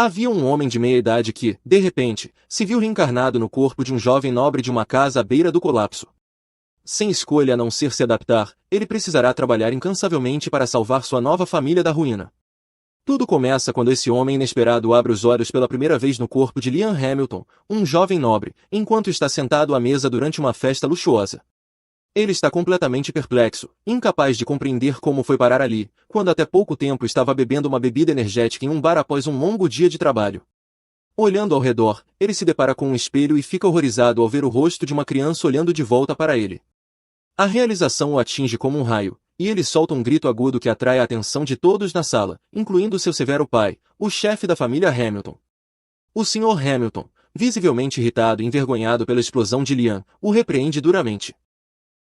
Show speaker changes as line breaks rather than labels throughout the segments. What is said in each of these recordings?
Havia um homem de meia-idade que, de repente, se viu reencarnado no corpo de um jovem nobre de uma casa à beira do colapso. Sem escolha a não ser se adaptar, ele precisará trabalhar incansavelmente para salvar sua nova família da ruína. Tudo começa quando esse homem inesperado abre os olhos pela primeira vez no corpo de Liam Hamilton, um jovem nobre, enquanto está sentado à mesa durante uma festa luxuosa. Ele está completamente perplexo, incapaz de compreender como foi parar ali, quando até pouco tempo estava bebendo uma bebida energética em um bar após um longo dia de trabalho. Olhando ao redor, ele se depara com um espelho e fica horrorizado ao ver o rosto de uma criança olhando de volta para ele. A realização o atinge como um raio, e ele solta um grito agudo que atrai a atenção de todos na sala, incluindo seu severo pai, o chefe da família Hamilton. O Sr. Hamilton, visivelmente irritado e envergonhado pela explosão de Liam, o repreende duramente.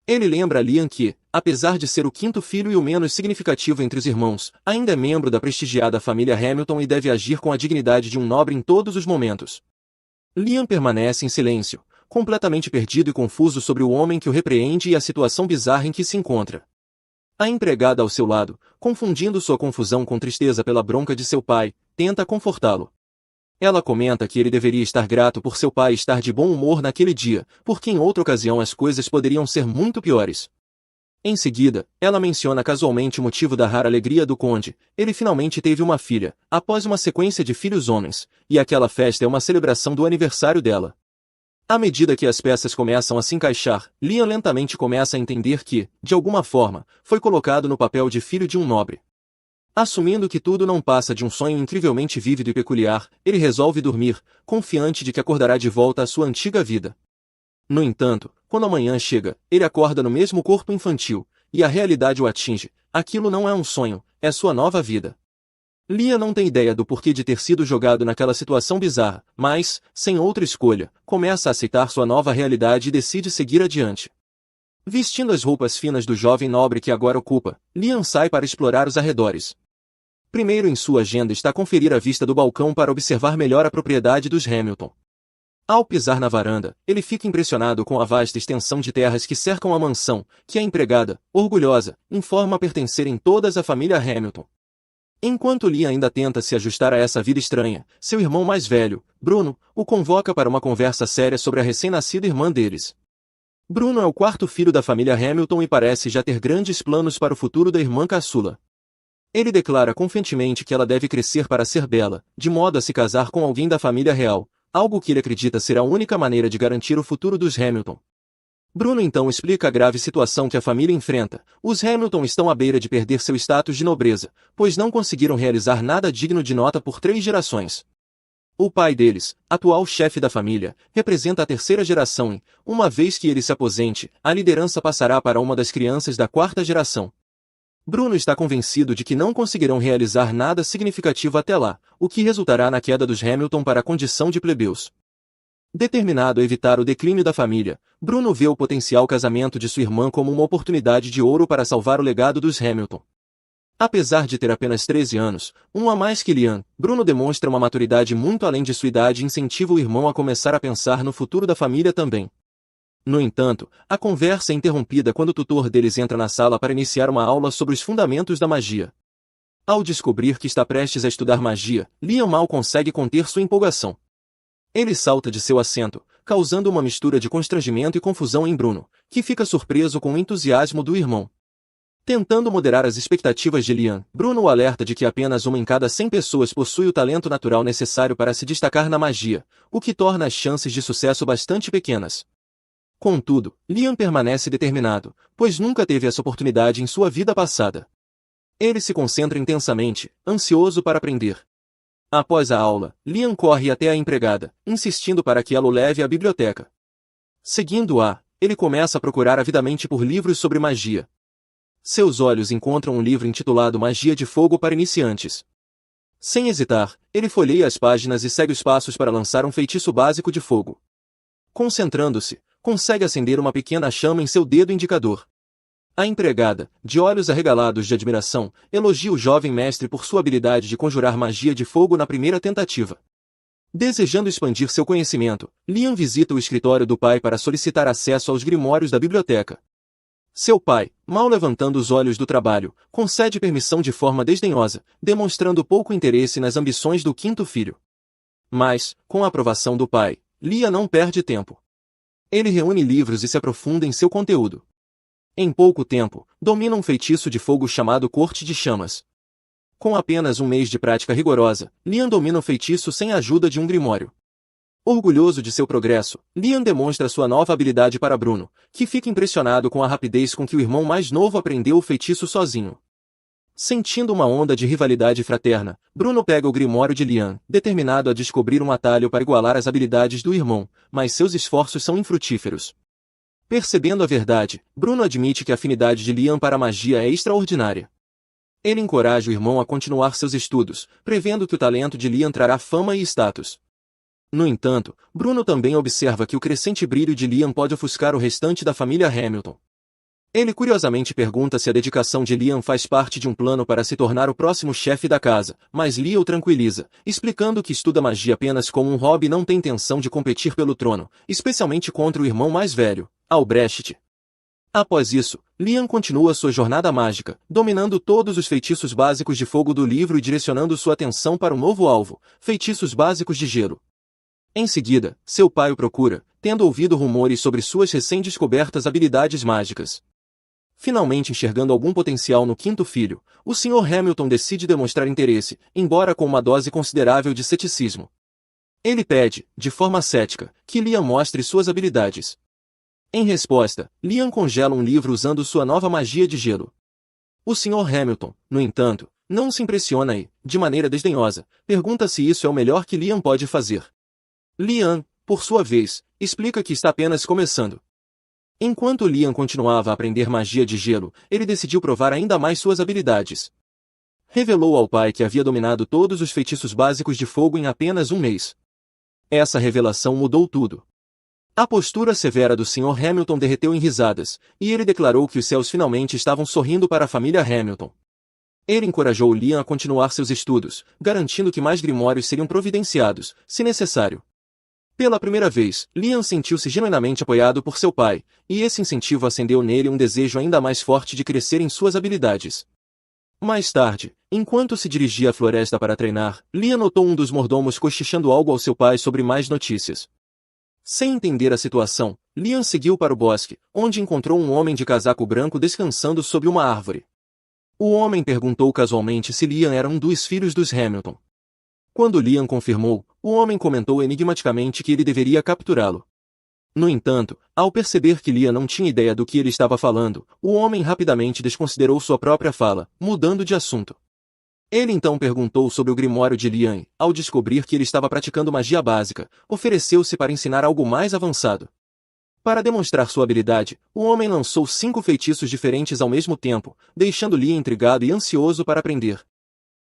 Ele lembra a Liam que, apesar de ser o quinto filho e o menos significativo entre os irmãos, ainda é membro da prestigiada família Hamilton e deve agir com a dignidade de um nobre em todos os momentos. Liam permanece em silêncio, completamente perdido e confuso sobre o homem que o repreende e a situação bizarra em que se encontra. A empregada ao seu lado, confundindo sua confusão com tristeza pela bronca de seu pai, tenta confortá-lo. Ela comenta que ele deveria estar grato por seu pai estar de bom humor naquele dia, porque em outra ocasião as coisas poderiam ser muito piores. Em seguida, ela menciona casualmente o motivo da rara alegria do conde. Ele finalmente teve uma filha, após uma sequência de filhos homens, e aquela festa é uma celebração do aniversário dela. À medida que as peças começam a se encaixar, Liam lentamente começa a entender que, de alguma forma, foi colocado no papel de filho de um nobre. Assumindo que tudo não passa de um sonho incrivelmente vívido e peculiar, ele resolve dormir, confiante de que acordará de volta à sua antiga vida. No entanto, quando a manhã chega, ele acorda no mesmo corpo infantil, e a realidade o atinge. Aquilo não é um sonho, é sua nova vida. Liam não tem ideia do porquê de ter sido jogado naquela situação bizarra, mas, sem outra escolha, começa a aceitar sua nova realidade e decide seguir adiante. Vestindo as roupas finas do jovem nobre que agora ocupa, Liam sai para explorar os arredores. Primeiro em sua agenda está conferir a vista do balcão para observar melhor a propriedade dos Hamilton. Ao pisar na varanda, ele fica impressionado com a vasta extensão de terras que cercam a mansão, que a empregada, orgulhosa, informa pertencerem todas à família Hamilton. Enquanto Liam ainda tenta se ajustar a essa vida estranha, seu irmão mais velho, Bruno, o convoca para uma conversa séria sobre a recém-nascida irmã deles. Bruno é o quarto filho da família Hamilton e parece já ter grandes planos para o futuro da irmã caçula. Ele declara confiantemente que ela deve crescer para ser bela, de modo a se casar com alguém da família real, algo que ele acredita ser a única maneira de garantir o futuro dos Hamilton. Bruno então explica a grave situação que a família enfrenta. Os Hamilton estão à beira de perder seu status de nobreza, pois não conseguiram realizar nada digno de nota por 3 gerações. O pai deles, atual chefe da família, representa a terceira geração e, uma vez que ele se aposente, a liderança passará para uma das crianças da quarta geração. Bruno está convencido de que não conseguirão realizar nada significativo até lá, o que resultará na queda dos Hamilton para a condição de plebeus. Determinado a evitar o declínio da família, Bruno vê o potencial casamento de sua irmã como uma oportunidade de ouro para salvar o legado dos Hamilton. Apesar de ter apenas 13 anos, um a mais que Liam, Bruno demonstra uma maturidade muito além de sua idade e incentiva o irmão a começar a pensar no futuro da família também. No entanto, a conversa é interrompida quando o tutor deles entra na sala para iniciar uma aula sobre os fundamentos da magia. Ao descobrir que está prestes a estudar magia, Liam mal consegue conter sua empolgação. Ele salta de seu assento, causando uma mistura de constrangimento e confusão em Bruno, que fica surpreso com o entusiasmo do irmão. Tentando moderar as expectativas de Liam, Bruno o alerta de que apenas uma em cada 100 pessoas possui o talento natural necessário para se destacar na magia, o que torna as chances de sucesso bastante pequenas. Contudo, Liam permanece determinado, pois nunca teve essa oportunidade em sua vida passada. Ele se concentra intensamente, ansioso para aprender. Após a aula, Liam corre até a empregada, insistindo para que ela o leve à biblioteca. Seguindo-a, ele começa a procurar avidamente por livros sobre magia. Seus olhos encontram um livro intitulado Magia de Fogo para Iniciantes. Sem hesitar, ele folheia as páginas e segue os passos para lançar um feitiço básico de fogo. Concentrando-se, consegue acender uma pequena chama em seu dedo indicador. A empregada, de olhos arregalados de admiração, elogia o jovem mestre por sua habilidade de conjurar magia de fogo na primeira tentativa. Desejando expandir seu conhecimento, Liam visita o escritório do pai para solicitar acesso aos grimórios da biblioteca. Seu pai, mal levantando os olhos do trabalho, concede permissão de forma desdenhosa, demonstrando pouco interesse nas ambições do quinto filho. Mas, com a aprovação do pai, Liam não perde tempo. Ele reúne livros e se aprofunda em seu conteúdo. Em pouco tempo, domina um feitiço de fogo chamado Corte de Chamas. Com apenas um mês de prática rigorosa, Liam domina o feitiço sem a ajuda de um grimório. Orgulhoso de seu progresso, Liam demonstra sua nova habilidade para Bruno, que fica impressionado com a rapidez com que o irmão mais novo aprendeu o feitiço sozinho. Sentindo uma onda de rivalidade fraterna, Bruno pega o grimório de Liam, determinado a descobrir um atalho para igualar as habilidades do irmão, mas seus esforços são infrutíferos. Percebendo a verdade, Bruno admite que a afinidade de Liam para a magia é extraordinária. Ele encoraja o irmão a continuar seus estudos, prevendo que o talento de Liam trará fama e status. No entanto, Bruno também observa que o crescente brilho de Liam pode ofuscar o restante da família Hamilton. Ele curiosamente pergunta se a dedicação de Liam faz parte de um plano para se tornar o próximo chefe da casa, mas Liam o tranquiliza, explicando que estuda magia apenas como um hobby e não tem intenção de competir pelo trono, especialmente contra o irmão mais velho, Albrecht. Após isso, Liam continua sua jornada mágica, dominando todos os feitiços básicos de fogo do livro e direcionando sua atenção para um novo alvo, feitiços básicos de gelo. Em seguida, seu pai o procura, tendo ouvido rumores sobre suas recém-descobertas habilidades mágicas. Finalmente enxergando algum potencial no quinto filho, o Sr. Hamilton decide demonstrar interesse, embora com uma dose considerável de ceticismo. Ele pede, de forma cética, que Liam mostre suas habilidades. Em resposta, Liam congela um livro usando sua nova magia de gelo. O Sr. Hamilton, no entanto, não se impressiona e, de maneira desdenhosa, pergunta se isso é o melhor que Liam pode fazer. Liam, por sua vez, explica que está apenas começando. Enquanto Liam continuava a aprender magia de gelo, ele decidiu provar ainda mais suas habilidades. Revelou ao pai que havia dominado todos os feitiços básicos de fogo em apenas um mês. Essa revelação mudou tudo. A postura severa do Sr. Hamilton derreteu em risadas, e ele declarou que os céus finalmente estavam sorrindo para a família Hamilton. Ele encorajou Liam a continuar seus estudos, garantindo que mais grimórios seriam providenciados, se necessário. Pela primeira vez, Liam sentiu-se genuinamente apoiado por seu pai, e esse incentivo acendeu nele um desejo ainda mais forte de crescer em suas habilidades. Mais tarde, enquanto se dirigia à floresta para treinar, Liam notou um dos mordomos cochichando algo ao seu pai sobre mais notícias. Sem entender a situação, Liam seguiu para o bosque, onde encontrou um homem de casaco branco descansando sob uma árvore. O homem perguntou casualmente se Liam era um dos filhos dos Hamilton. Quando Liam confirmou, o homem comentou enigmaticamente que ele deveria capturá-lo. No entanto, ao perceber que Liam não tinha ideia do que ele estava falando, o homem rapidamente desconsiderou sua própria fala, mudando de assunto. Ele então perguntou sobre o grimório de Liam e, ao descobrir que ele estava praticando magia básica, ofereceu-se para ensinar algo mais avançado. Para demonstrar sua habilidade, o homem lançou 5 feitiços diferentes ao mesmo tempo, deixando Liam intrigado e ansioso para aprender.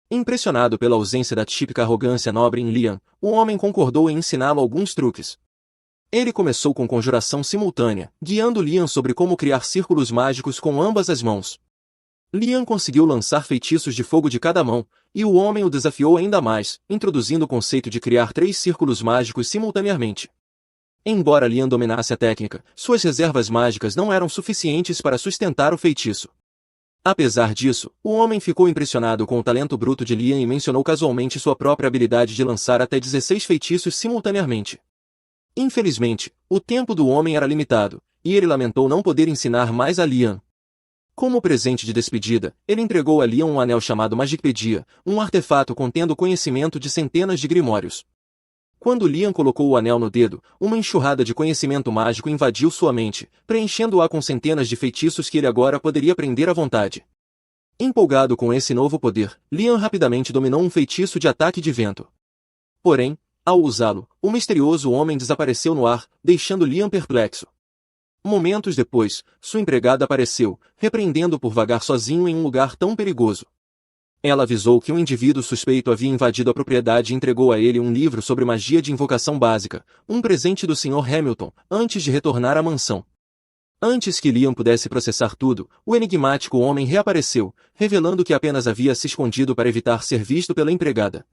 Impressionado pela ausência da típica arrogância nobre em Liam, o homem concordou em ensiná-lo alguns truques. Ele começou com conjuração simultânea, guiando Liam sobre como criar círculos mágicos com ambas as mãos. Liam conseguiu lançar feitiços de fogo de cada mão, e o homem o desafiou ainda mais, introduzindo o conceito de criar 3 círculos mágicos simultaneamente. Embora Liam dominasse a técnica, suas reservas mágicas não eram suficientes para sustentar o feitiço. Apesar disso, o homem ficou impressionado com o talento bruto de Liam e mencionou casualmente sua própria habilidade de lançar até 16 feitiços simultaneamente. Infelizmente, o tempo do homem era limitado, e ele lamentou não poder ensinar mais a Liam. Como presente de despedida, ele entregou a Liam um anel chamado Magicpedia, um artefato contendo conhecimento de centenas de grimórios. Quando Liam colocou o anel no dedo, uma enxurrada de conhecimento mágico invadiu sua mente, preenchendo-a com centenas de feitiços que ele agora poderia aprender à vontade. Empolgado com esse novo poder, Liam rapidamente dominou um feitiço de ataque de vento. Porém, ao usá-lo, o misterioso homem desapareceu no ar, deixando Liam perplexo. Momentos depois, sua empregada apareceu, repreendendo-o por vagar sozinho em um lugar tão perigoso. Ela avisou que um indivíduo suspeito havia invadido a propriedade e entregou a ele um livro sobre magia de invocação básica, um presente do Sr. Hamilton, antes de retornar à mansão. Antes que Liam pudesse processar tudo, o enigmático homem reapareceu, revelando que apenas havia se escondido para evitar ser visto pela empregada.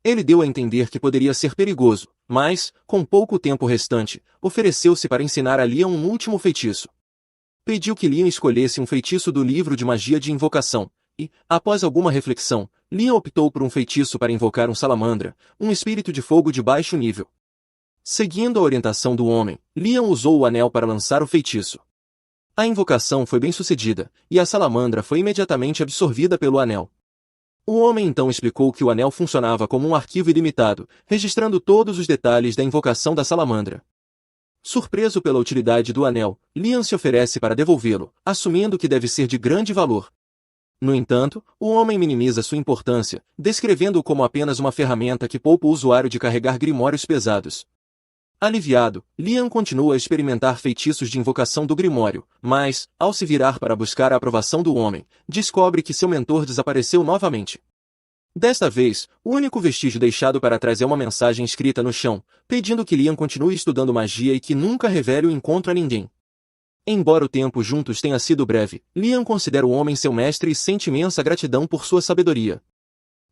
Ele deu a entender que poderia ser perigoso, mas, com pouco tempo restante, ofereceu-se para ensinar a Liam um último feitiço. Pediu que Liam escolhesse um feitiço do livro de magia de invocação, e, após alguma reflexão, Liam optou por um feitiço para invocar um salamandra, um espírito de fogo de baixo nível. Seguindo a orientação do homem, Liam usou o anel para lançar o feitiço. A invocação foi bem sucedida, e a salamandra foi imediatamente absorvida pelo anel. O homem então explicou que o anel funcionava como um arquivo ilimitado, registrando todos os detalhes da invocação da salamandra. Surpreso pela utilidade do anel, Liam se oferece para devolvê-lo, assumindo que deve ser de grande valor. No entanto, o homem minimiza sua importância, descrevendo-o como apenas uma ferramenta que poupa o usuário de carregar grimórios pesados. Aliviado, Liam continua a experimentar feitiços de invocação do grimório, mas, ao se virar para buscar a aprovação do homem, descobre que seu mentor desapareceu novamente. Desta vez, o único vestígio deixado para trás é uma mensagem escrita no chão, pedindo que Liam continue estudando magia e que nunca revele o encontro a ninguém. Embora o tempo juntos tenha sido breve, Liam considera o homem seu mestre e sente imensa gratidão por sua sabedoria.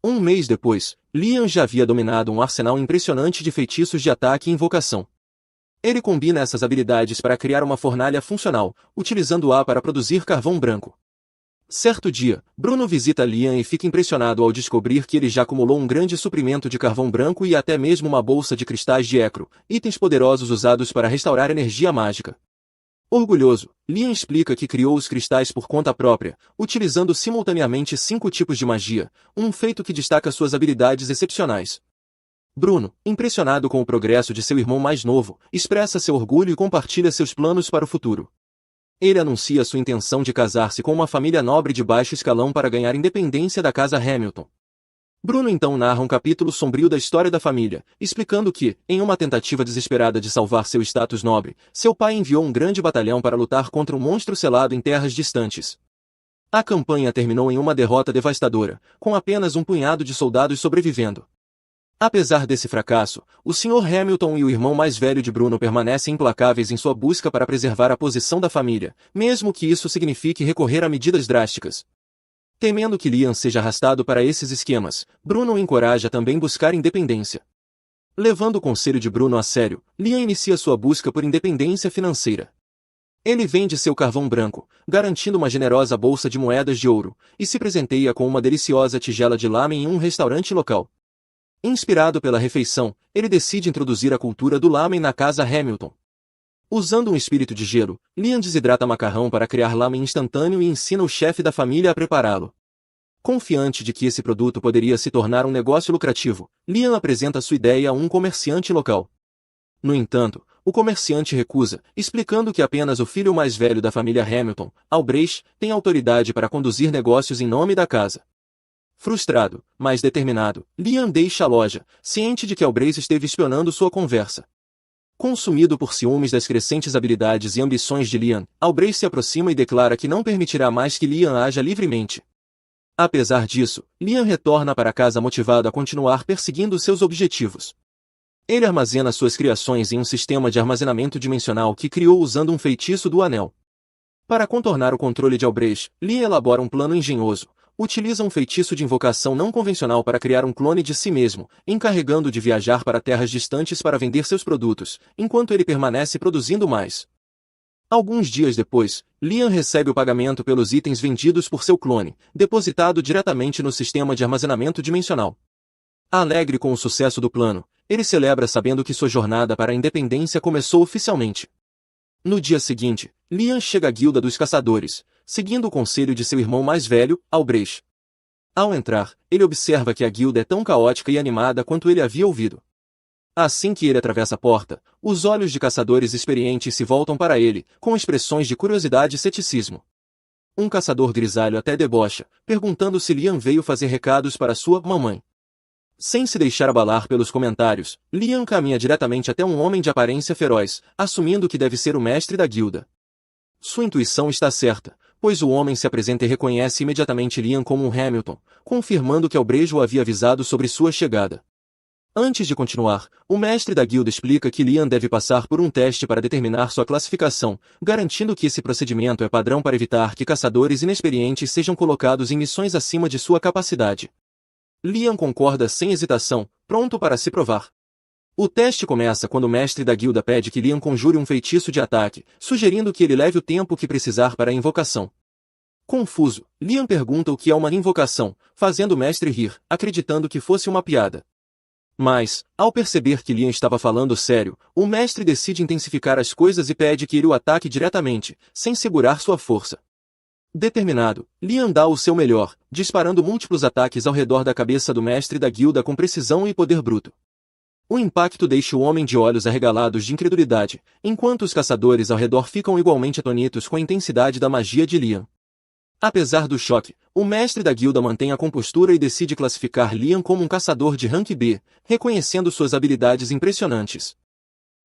Um mês depois, Liam já havia dominado um arsenal impressionante de feitiços de ataque e invocação. Ele combina essas habilidades para criar uma fornalha funcional, utilizando-a para produzir carvão branco. Certo dia, Bruno visita Liam e fica impressionado ao descobrir que ele já acumulou um grande suprimento de carvão branco e até mesmo uma bolsa de cristais de Ecro, itens poderosos usados para restaurar energia mágica. Orgulhoso, Liam explica que criou os cristais por conta própria, utilizando simultaneamente 5 tipos de magia, um feito que destaca suas habilidades excepcionais. Bruno, impressionado com o progresso de seu irmão mais novo, expressa seu orgulho e compartilha seus planos para o futuro. Ele anuncia sua intenção de casar-se com uma família nobre de baixo escalão para ganhar independência da casa Hamilton. Bruno então narra um capítulo sombrio da história da família, explicando que, em uma tentativa desesperada de salvar seu status nobre, seu pai enviou um grande batalhão para lutar contra um monstro selado em terras distantes. A campanha terminou em uma derrota devastadora, com apenas um punhado de soldados sobrevivendo. Apesar desse fracasso, o Sr. Hamilton e o irmão mais velho de Bruno permanecem implacáveis em sua busca para preservar a posição da família, mesmo que isso signifique recorrer a medidas drásticas. Temendo que Liam seja arrastado para esses esquemas, Bruno o encoraja também a buscar independência. Levando o conselho de Bruno a sério, Liam inicia sua busca por independência financeira. Ele vende seu carvão branco, garantindo uma generosa bolsa de moedas de ouro, e se presenteia com uma deliciosa tigela de lamen em um restaurante local. Inspirado pela refeição, ele decide introduzir a cultura do lamen na casa Hamilton. Usando um espírito de gelo, Liam desidrata macarrão para criar lamen instantâneo e ensina o chefe da família a prepará-lo. Confiante de que esse produto poderia se tornar um negócio lucrativo, Liam apresenta sua ideia a um comerciante local. No entanto, o comerciante recusa, explicando que apenas o filho mais velho da família Hamilton, Albrecht, tem autoridade para conduzir negócios em nome da casa. Frustrado, mas determinado, Liam deixa a loja, ciente de que Albrecht esteve espionando sua conversa. Consumido por ciúmes das crescentes habilidades e ambições de Liam, Albrecht se aproxima e declara que não permitirá mais que Liam haja livremente. Apesar disso, Liam retorna para casa motivado a continuar perseguindo seus objetivos. Ele armazena suas criações em um sistema de armazenamento dimensional que criou usando um feitiço do anel. Para contornar o controle de Albrecht, Liam elabora um plano engenhoso. Utiliza um feitiço de invocação não convencional para criar um clone de si mesmo, encarregando de viajar para terras distantes para vender seus produtos, enquanto ele permanece produzindo mais. Alguns dias depois, Liam recebe o pagamento pelos itens vendidos por seu clone, depositado diretamente no sistema de armazenamento dimensional. Alegre com o sucesso do plano, ele celebra sabendo que sua jornada para a independência começou oficialmente. No dia seguinte, Liam chega à Guilda dos Caçadores, seguindo o conselho de seu irmão mais velho, Albrecht. Ao entrar, ele observa que a guilda é tão caótica e animada quanto ele havia ouvido. Assim que ele atravessa a porta, os olhos de caçadores experientes se voltam para ele, com expressões de curiosidade e ceticismo. Um caçador grisalho até debocha, perguntando se Liam veio fazer recados para sua mamãe. Sem se deixar abalar pelos comentários, Liam caminha diretamente até um homem de aparência feroz, assumindo que deve ser o mestre da guilda. Sua intuição está certa, pois o homem se apresenta e reconhece imediatamente Liam como um Hamilton, confirmando que Albrecht o havia avisado sobre sua chegada. Antes de continuar, o mestre da guilda explica que Liam deve passar por um teste para determinar sua classificação, garantindo que esse procedimento é padrão para evitar que caçadores inexperientes sejam colocados em missões acima de sua capacidade. Liam concorda sem hesitação, pronto para se provar. O teste começa quando o mestre da guilda pede que Liam conjure um feitiço de ataque, sugerindo que ele leve o tempo que precisar para a invocação. Confuso, Liam pergunta o que é uma invocação, fazendo o mestre rir, acreditando que fosse uma piada. Mas, ao perceber que Liam estava falando sério, o mestre decide intensificar as coisas e pede que ele o ataque diretamente, sem segurar sua força. Determinado, Liam dá o seu melhor, disparando múltiplos ataques ao redor da cabeça do mestre da guilda com precisão e poder bruto. O impacto deixa o homem de olhos arregalados de incredulidade, enquanto os caçadores ao redor ficam igualmente atonitos com a intensidade da magia de Liam. Apesar do choque, o mestre da guilda mantém a compostura e decide classificar Liam como um caçador de rank B, reconhecendo suas habilidades impressionantes.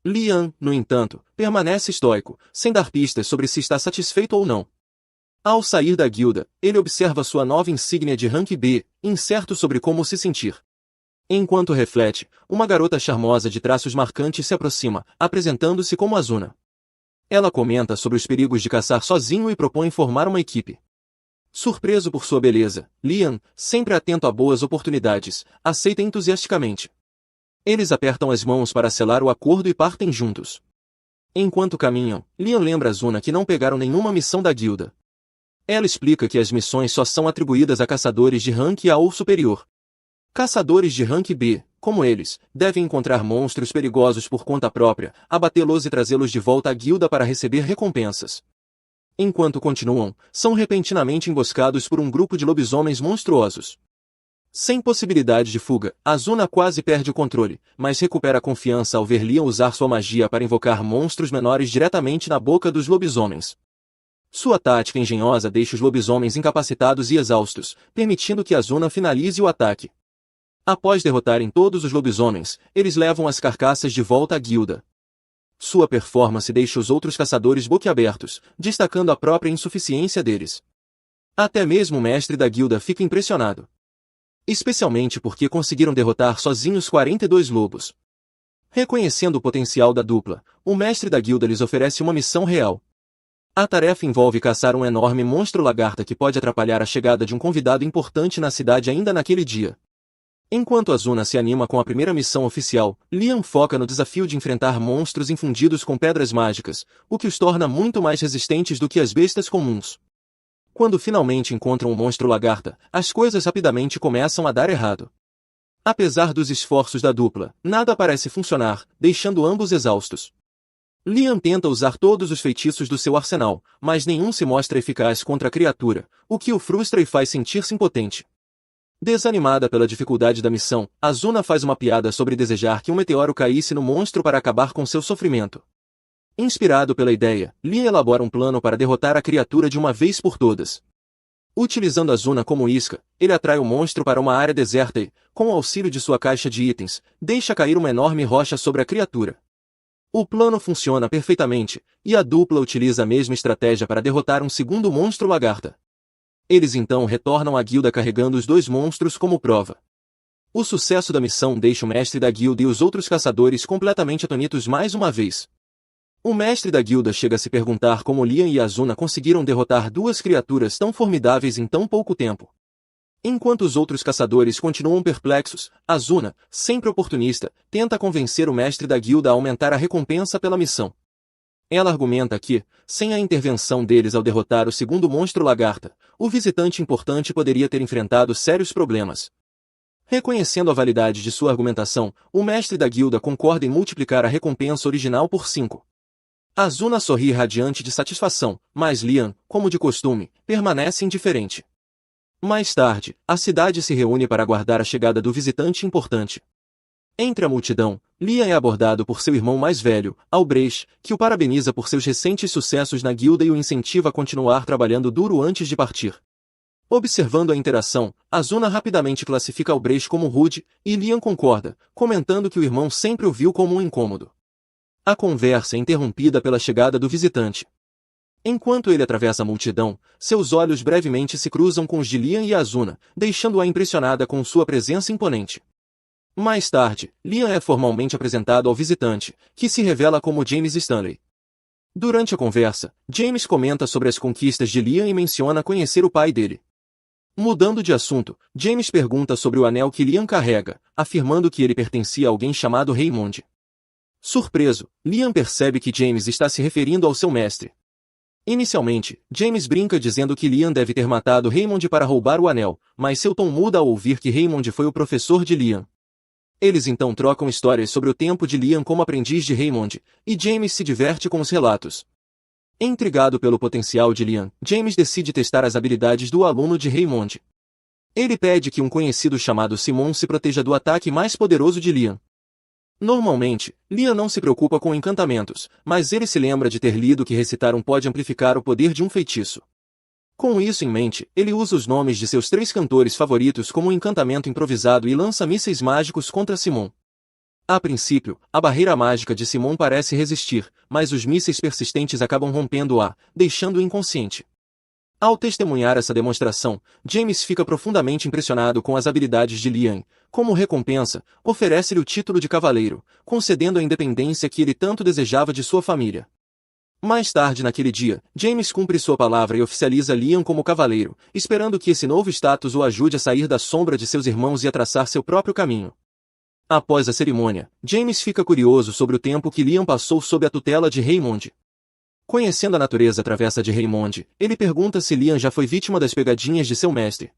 Liam, no entanto, permanece estoico, sem dar pistas sobre se está satisfeito ou não. Ao sair da guilda, ele observa sua nova insígnia de rank B, incerto sobre como se sentir. Enquanto reflete, uma garota charmosa de traços marcantes se aproxima, apresentando-se como Azuna. Ela comenta sobre os perigos de caçar sozinho e propõe formar uma equipe. Surpreso por sua beleza, Liam, sempre atento a boas oportunidades, aceita entusiasticamente. Eles apertam as mãos para selar o acordo e partem juntos. Enquanto caminham, Liam lembra Azuna que não pegaram nenhuma missão da guilda. Ela explica que as missões só são atribuídas a caçadores de rank A ou superior. Caçadores de rank B, como eles, devem encontrar monstros perigosos por conta própria, abatê-los e trazê-los de volta à guilda para receber recompensas. Enquanto continuam, são repentinamente emboscados por um grupo de lobisomens monstruosos. Sem possibilidade de fuga, Azuna quase perde o controle, mas recupera a confiança ao ver Liam usar sua magia para invocar monstros menores diretamente na boca dos lobisomens. Sua tática engenhosa deixa os lobisomens incapacitados e exaustos, permitindo que Azuna finalize o ataque. Após derrotarem todos os lobisomens, eles levam as carcaças de volta à guilda. Sua performance deixa os outros caçadores boquiabertos, destacando a própria insuficiência deles. Até mesmo o mestre da guilda fica impressionado. Especialmente porque conseguiram derrotar sozinhos 42 lobos. Reconhecendo o potencial da dupla, o mestre da guilda lhes oferece uma missão real. A tarefa envolve caçar um enorme monstro lagarta que pode atrapalhar a chegada de um convidado importante na cidade ainda naquele dia. Enquanto Azuna se anima com a primeira missão oficial, Liam foca no desafio de enfrentar monstros infundidos com pedras mágicas, o que os torna muito mais resistentes do que as bestas comuns. Quando finalmente encontram o monstro lagarta, as coisas rapidamente começam a dar errado. Apesar dos esforços da dupla, nada parece funcionar, deixando ambos exaustos. Liam tenta usar todos os feitiços do seu arsenal, mas nenhum se mostra eficaz contra a criatura, o que o frustra e faz sentir-se impotente. Desanimada pela dificuldade da missão, Azuna faz uma piada sobre desejar que um meteoro caísse no monstro para acabar com seu sofrimento. Inspirado pela ideia, Liam elabora um plano para derrotar a criatura de uma vez por todas. Utilizando Azuna como isca, ele atrai o monstro para uma área deserta e, com o auxílio de sua caixa de itens, deixa cair uma enorme rocha sobre a criatura. O plano funciona perfeitamente, e a dupla utiliza a mesma estratégia para derrotar um segundo monstro lagarta. Eles então retornam à guilda carregando os dois monstros como prova. O sucesso da missão deixa o mestre da guilda e os outros caçadores completamente atonitos mais uma vez. O mestre da guilda chega a se perguntar como Liam e Azuna conseguiram derrotar duas criaturas tão formidáveis em tão pouco tempo. Enquanto os outros caçadores continuam perplexos, Azuna, sempre oportunista, tenta convencer o mestre da guilda a aumentar a recompensa pela missão. Ela argumenta que, sem a intervenção deles ao derrotar o segundo monstro lagarta, o visitante importante poderia ter enfrentado sérios problemas. Reconhecendo a validade de sua argumentação, o mestre da guilda concorda em multiplicar a recompensa original por 5. Azuna sorri radiante de satisfação, mas Liam, como de costume, permanece indiferente. Mais tarde, a cidade se reúne para aguardar a chegada do visitante importante. Entre a multidão, Liam é abordado por seu irmão mais velho, Albrecht, que o parabeniza por seus recentes sucessos na guilda e o incentiva a continuar trabalhando duro antes de partir. Observando a interação, Azuna rapidamente classifica Albrecht como rude, e Liam concorda, comentando que o irmão sempre o viu como um incômodo. A conversa é interrompida pela chegada do visitante. Enquanto ele atravessa a multidão, seus olhos brevemente se cruzam com os de Liam e Azuna, deixando-a impressionada com sua presença imponente. Mais tarde, Liam é formalmente apresentado ao visitante, que se revela como James Stanley. Durante a conversa, James comenta sobre as conquistas de Liam e menciona conhecer o pai dele. Mudando de assunto, James pergunta sobre o anel que Liam carrega, afirmando que ele pertencia a alguém chamado Raymond. Surpreso, Liam percebe que James está se referindo ao seu mestre. Inicialmente, James brinca dizendo que Liam deve ter matado Raymond para roubar o anel, mas seu tom muda ao ouvir que Raymond foi o professor de Liam. Eles então trocam histórias sobre o tempo de Liam como aprendiz de Raymond, e James se diverte com os relatos. Intrigado pelo potencial de Liam, James decide testar as habilidades do aluno de Raymond. Ele pede que um conhecido chamado Simon se proteja do ataque mais poderoso de Liam. Normalmente, Liam não se preocupa com encantamentos, mas ele se lembra de ter lido que recitar um pode amplificar o poder de um feitiço. Com isso em mente, ele usa os nomes de seus 3 cantores favoritos como um encantamento improvisado e lança mísseis mágicos contra Simon. A princípio, a barreira mágica de Simon parece resistir, mas os mísseis persistentes acabam rompendo-a, deixando-o inconsciente. Ao testemunhar essa demonstração, James fica profundamente impressionado com as habilidades de Liam. Como recompensa, oferece-lhe o título de cavaleiro, concedendo a independência que ele tanto desejava de sua família. Mais tarde naquele dia, James cumpre sua palavra e oficializa Liam como cavaleiro, esperando que esse novo status o ajude a sair da sombra de seus irmãos e a traçar seu próprio caminho. Após a cerimônia, James fica curioso sobre o tempo que Liam passou sob a tutela de Raymond. Conhecendo a natureza travessa de Raymond, ele pergunta se Liam já foi vítima das pegadinhas de seu mestre.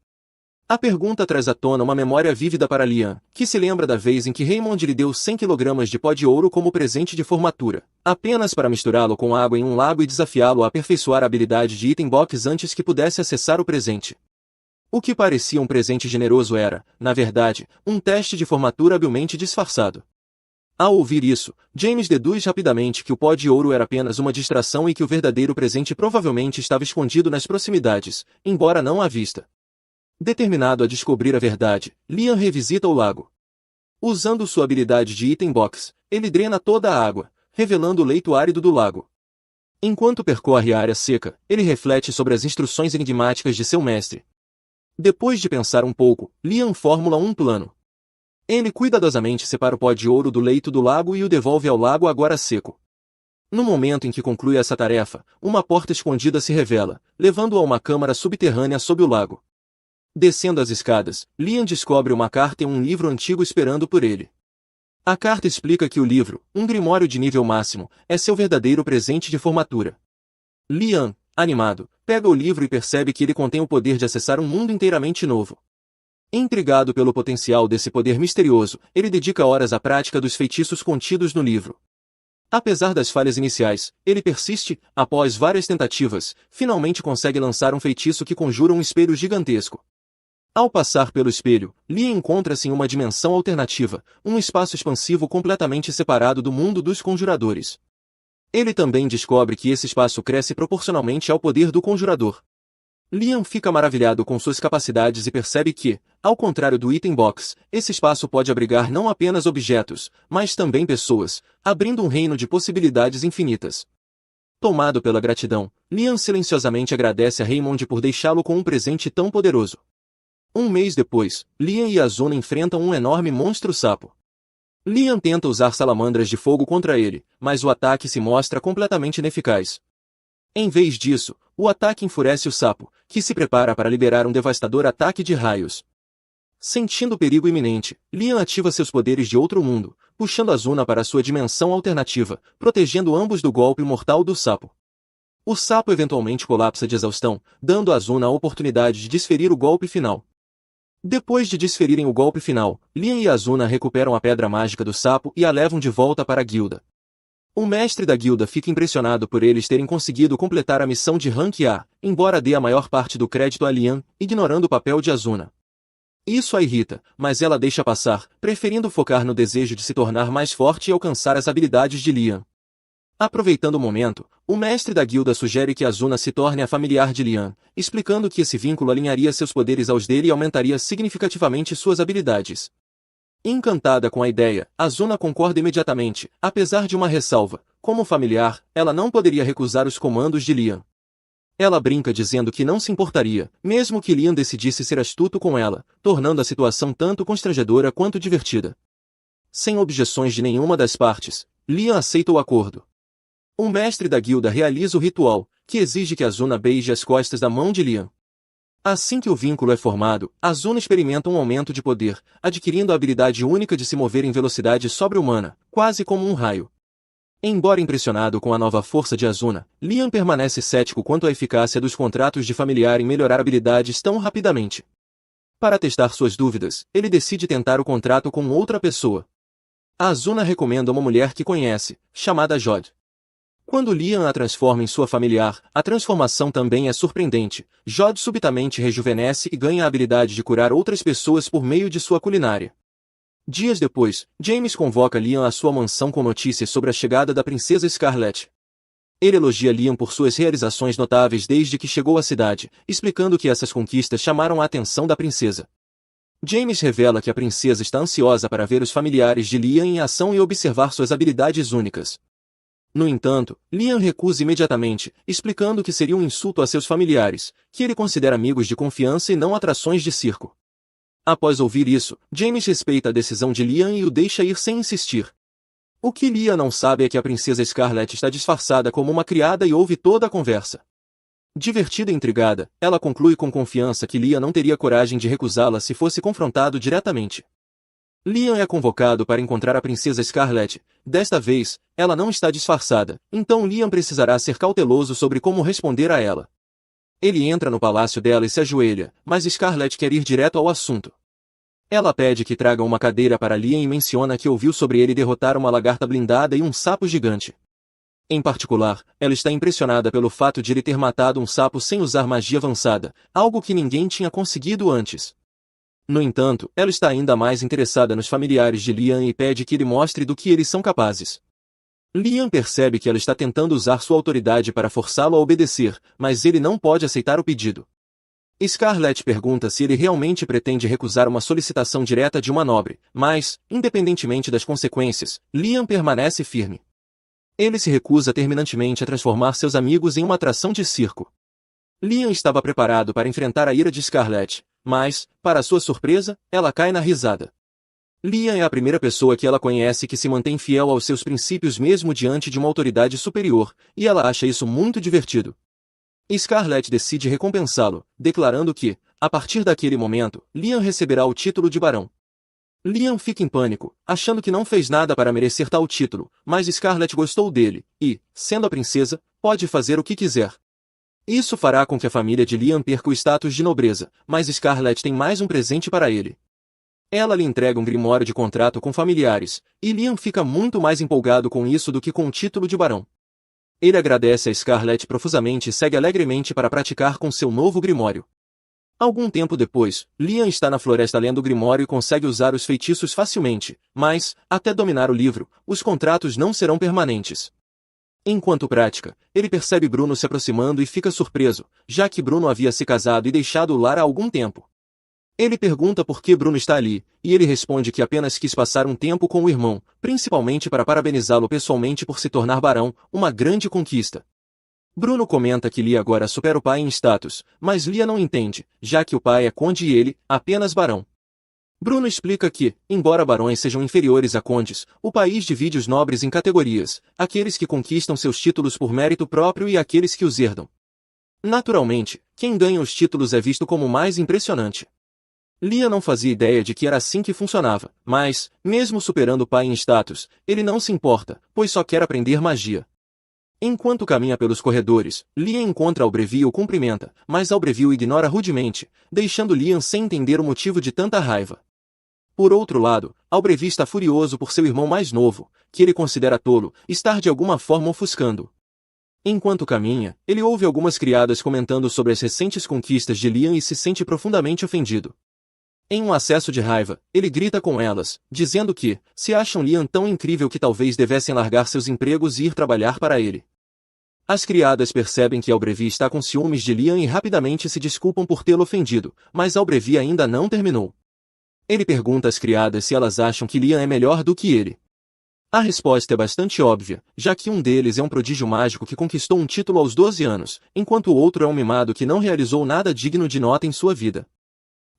A pergunta traz à tona uma memória vívida para Liam, que se lembra da vez em que Raymond lhe deu 100 kg de pó de ouro como presente de formatura, apenas para misturá-lo com água em um lago e desafiá-lo a aperfeiçoar a habilidade de Item Box antes que pudesse acessar o presente. O que parecia um presente generoso era, na verdade, um teste de formatura habilmente disfarçado. Ao ouvir isso, James deduz rapidamente que o pó de ouro era apenas uma distração e que o verdadeiro presente provavelmente estava escondido nas proximidades, embora não à vista. Determinado a descobrir a verdade, Liam revisita o lago. Usando sua habilidade de Item Box, ele drena toda a água, revelando o leito árido do lago. Enquanto percorre a área seca, ele reflete sobre as instruções enigmáticas de seu mestre. Depois de pensar um pouco, Liam formula um plano. Ele cuidadosamente separa o pó de ouro do leito do lago e o devolve ao lago agora seco. No momento em que conclui essa tarefa, uma porta escondida se revela, levando-o a uma câmara subterrânea sob o lago. Descendo as escadas, Liam descobre uma carta e um livro antigo esperando por ele. A carta explica que o livro, um grimório de nível máximo, é seu verdadeiro presente de formatura. Liam, animado, pega o livro e percebe que ele contém o poder de acessar um mundo inteiramente novo. Intrigado pelo potencial desse poder misterioso, ele dedica horas à prática dos feitiços contidos no livro. Apesar das falhas iniciais, ele persiste, após várias tentativas, finalmente consegue lançar um feitiço que conjura um espelho gigantesco. Ao passar pelo espelho, Liam encontra-se em uma dimensão alternativa, um espaço expansivo completamente separado do mundo dos conjuradores. Ele também descobre que esse espaço cresce proporcionalmente ao poder do conjurador. Liam fica maravilhado com suas capacidades e percebe que, ao contrário do Item Box, esse espaço pode abrigar não apenas objetos, mas também pessoas, abrindo um reino de possibilidades infinitas. Tomado pela gratidão, Liam silenciosamente agradece a Raymond por deixá-lo com um presente tão poderoso. Um mês depois, Liam e Azuna enfrentam um enorme monstro-sapo. Liam tenta usar salamandras de fogo contra ele, mas o ataque se mostra completamente ineficaz. Em vez disso, o ataque enfurece o sapo, que se prepara para liberar um devastador ataque de raios. Sentindo o perigo iminente, Liam ativa seus poderes de outro mundo, puxando Azuna para sua dimensão alternativa, protegendo ambos do golpe mortal do sapo. O sapo eventualmente colapsa de exaustão, dando a Azuna a oportunidade de desferir o golpe final. Depois de desferirem o golpe final, Liam e Azuna recuperam a pedra mágica do sapo e a levam de volta para a guilda. O mestre da guilda fica impressionado por eles terem conseguido completar a missão de Rank A, embora dê a maior parte do crédito a Liam, ignorando o papel de Azuna. Isso a irrita, mas ela deixa passar, preferindo focar no desejo de se tornar mais forte e alcançar as habilidades de Liam. Aproveitando o momento, o mestre da guilda sugere que Azuna se torne a familiar de Liam, explicando que esse vínculo alinharia seus poderes aos dele e aumentaria significativamente suas habilidades. Encantada com a ideia, Azuna concorda imediatamente, apesar de uma ressalva: como familiar, ela não poderia recusar os comandos de Liam. Ela brinca dizendo que não se importaria, mesmo que Liam decidisse ser astuto com ela, tornando a situação tanto constrangedora quanto divertida. Sem objeções de nenhuma das partes, Liam aceita o acordo. O mestre da guilda realiza o ritual, que exige que Azuna beije as costas da mão de Liam. Assim que o vínculo é formado, Azuna experimenta um aumento de poder, adquirindo a habilidade única de se mover em velocidade sobre-humana, quase como um raio. Embora impressionado com a nova força de Asuna, Liam permanece cético quanto à eficácia dos contratos de familiar em melhorar habilidades tão rapidamente. Para testar suas dúvidas, ele decide tentar o contrato com outra pessoa. A Asuna recomenda uma mulher que conhece, chamada Jod. Quando Liam a transforma em sua familiar, a transformação também é surpreendente. Jod subitamente rejuvenesce e ganha a habilidade de curar outras pessoas por meio de sua culinária. Dias depois, James convoca Liam à sua mansão com notícias sobre a chegada da princesa Scarlet. Ele elogia Liam por suas realizações notáveis desde que chegou à cidade, explicando que essas conquistas chamaram a atenção da princesa. James revela que a princesa está ansiosa para ver os familiares de Liam em ação e observar suas habilidades únicas. No entanto, Liam recusa imediatamente, explicando que seria um insulto a seus familiares, que ele considera amigos de confiança e não atrações de circo. Após ouvir isso, James respeita a decisão de Liam e o deixa ir sem insistir. O que Liam não sabe é que a princesa Scarlet está disfarçada como uma criada e ouve toda a conversa. Divertida e intrigada, ela conclui com confiança que Liam não teria coragem de recusá-la se fosse confrontado diretamente. Liam é convocado para encontrar a princesa Scarlet. Desta vez, ela não está disfarçada, então Liam precisará ser cauteloso sobre como responder a ela. Ele entra no palácio dela e se ajoelha, mas Scarlet quer ir direto ao assunto. Ela pede que tragam uma cadeira para Liam e menciona que ouviu sobre ele derrotar uma lagarta blindada e um sapo gigante. Em particular, ela está impressionada pelo fato de ele ter matado um sapo sem usar magia avançada, algo que ninguém tinha conseguido antes. No entanto, ela está ainda mais interessada nos familiares de Liam e pede que ele mostre do que eles são capazes. Liam percebe que ela está tentando usar sua autoridade para forçá-lo a obedecer, mas ele não pode aceitar o pedido. Scarlet pergunta se ele realmente pretende recusar uma solicitação direta de uma nobre, mas, independentemente das consequências, Liam permanece firme. Ele se recusa terminantemente a transformar seus amigos em uma atração de circo. Liam estava preparado para enfrentar a ira de Scarlet, mas, para sua surpresa, ela cai na risada. Liam é a primeira pessoa que ela conhece que se mantém fiel aos seus princípios mesmo diante de uma autoridade superior, e ela acha isso muito divertido. Scarlet decide recompensá-lo, declarando que, a partir daquele momento, Liam receberá o título de barão. Liam fica em pânico, achando que não fez nada para merecer tal título, mas Scarlet gostou dele, e, sendo a princesa, pode fazer o que quiser. Isso fará com que a família de Liam perca o status de nobreza, mas Scarlet tem mais um presente para ele. Ela lhe entrega um grimório de contrato com familiares, e Liam fica muito mais empolgado com isso do que com o título de barão. Ele agradece a Scarlet profusamente e segue alegremente para praticar com seu novo grimório. Algum tempo depois, Liam está na floresta lendo o grimório e consegue usar os feitiços facilmente, mas, até dominar o livro, os contratos não serão permanentes. Enquanto prática, ele percebe Bruno se aproximando e fica surpreso, já que Bruno havia se casado e deixado o lar há algum tempo. Ele pergunta por que Bruno está ali, e ele responde que apenas quis passar um tempo com o irmão, principalmente para parabenizá-lo pessoalmente por se tornar barão, uma grande conquista. Bruno comenta que Lia agora supera o pai em status, mas Lia não entende, já que o pai é conde e ele, apenas barão. Bruno explica que, embora barões sejam inferiores a condes, o país divide os nobres em categorias, aqueles que conquistam seus títulos por mérito próprio e aqueles que os herdam. Naturalmente, quem ganha os títulos é visto como mais impressionante. Lia não fazia ideia de que era assim que funcionava, mas, mesmo superando o pai em status, ele não se importa, pois só quer aprender magia. Enquanto caminha pelos corredores, Lia encontra Albrevi e o cumprimenta, mas Albrevi o ignora rudemente, deixando Liam sem entender o motivo de tanta raiva. Por outro lado, Albrevi está furioso por seu irmão mais novo, que ele considera tolo, estar de alguma forma ofuscando. Enquanto caminha, ele ouve algumas criadas comentando sobre as recentes conquistas de Liam e se sente profundamente ofendido. Em um acesso de raiva, ele grita com elas, dizendo que, se acham Liam tão incrível que talvez devessem largar seus empregos e ir trabalhar para ele. As criadas percebem que Albrevi está com ciúmes de Liam e rapidamente se desculpam por tê-lo ofendido, mas Albrevi ainda não terminou. Ele pergunta às criadas se elas acham que Liam é melhor do que ele. A resposta é bastante óbvia, já que um deles é um prodígio mágico que conquistou um título aos 12 anos, enquanto o outro é um mimado que não realizou nada digno de nota em sua vida.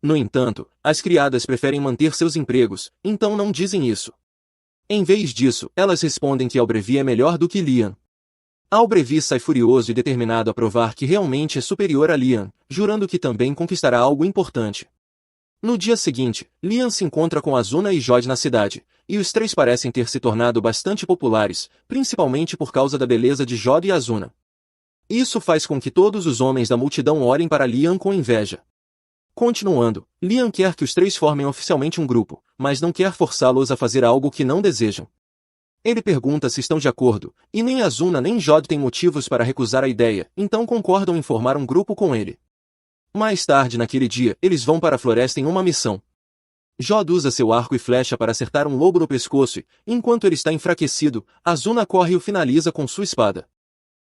No entanto, as criadas preferem manter seus empregos, então não dizem isso. Em vez disso, elas respondem que Albrevi é melhor do que Liam. Albrevi sai furioso e determinado a provar que realmente é superior a Liam, jurando que também conquistará algo importante. No dia seguinte, Liam se encontra com Azuna e Jod na cidade, e os três parecem ter se tornado bastante populares, principalmente por causa da beleza de Jod e Azuna. Isso faz com que todos os homens da multidão olhem para Liam com inveja. Continuando, Liam quer que os três formem oficialmente um grupo, mas não quer forçá-los a fazer algo que não desejam. Ele pergunta se estão de acordo, e nem Azuna nem Jod têm motivos para recusar a ideia, então concordam em formar um grupo com ele. Mais tarde naquele dia, eles vão para a floresta em uma missão. Jod usa seu arco e flecha para acertar um lobo no pescoço e, enquanto ele está enfraquecido, Azuna corre e o finaliza com sua espada.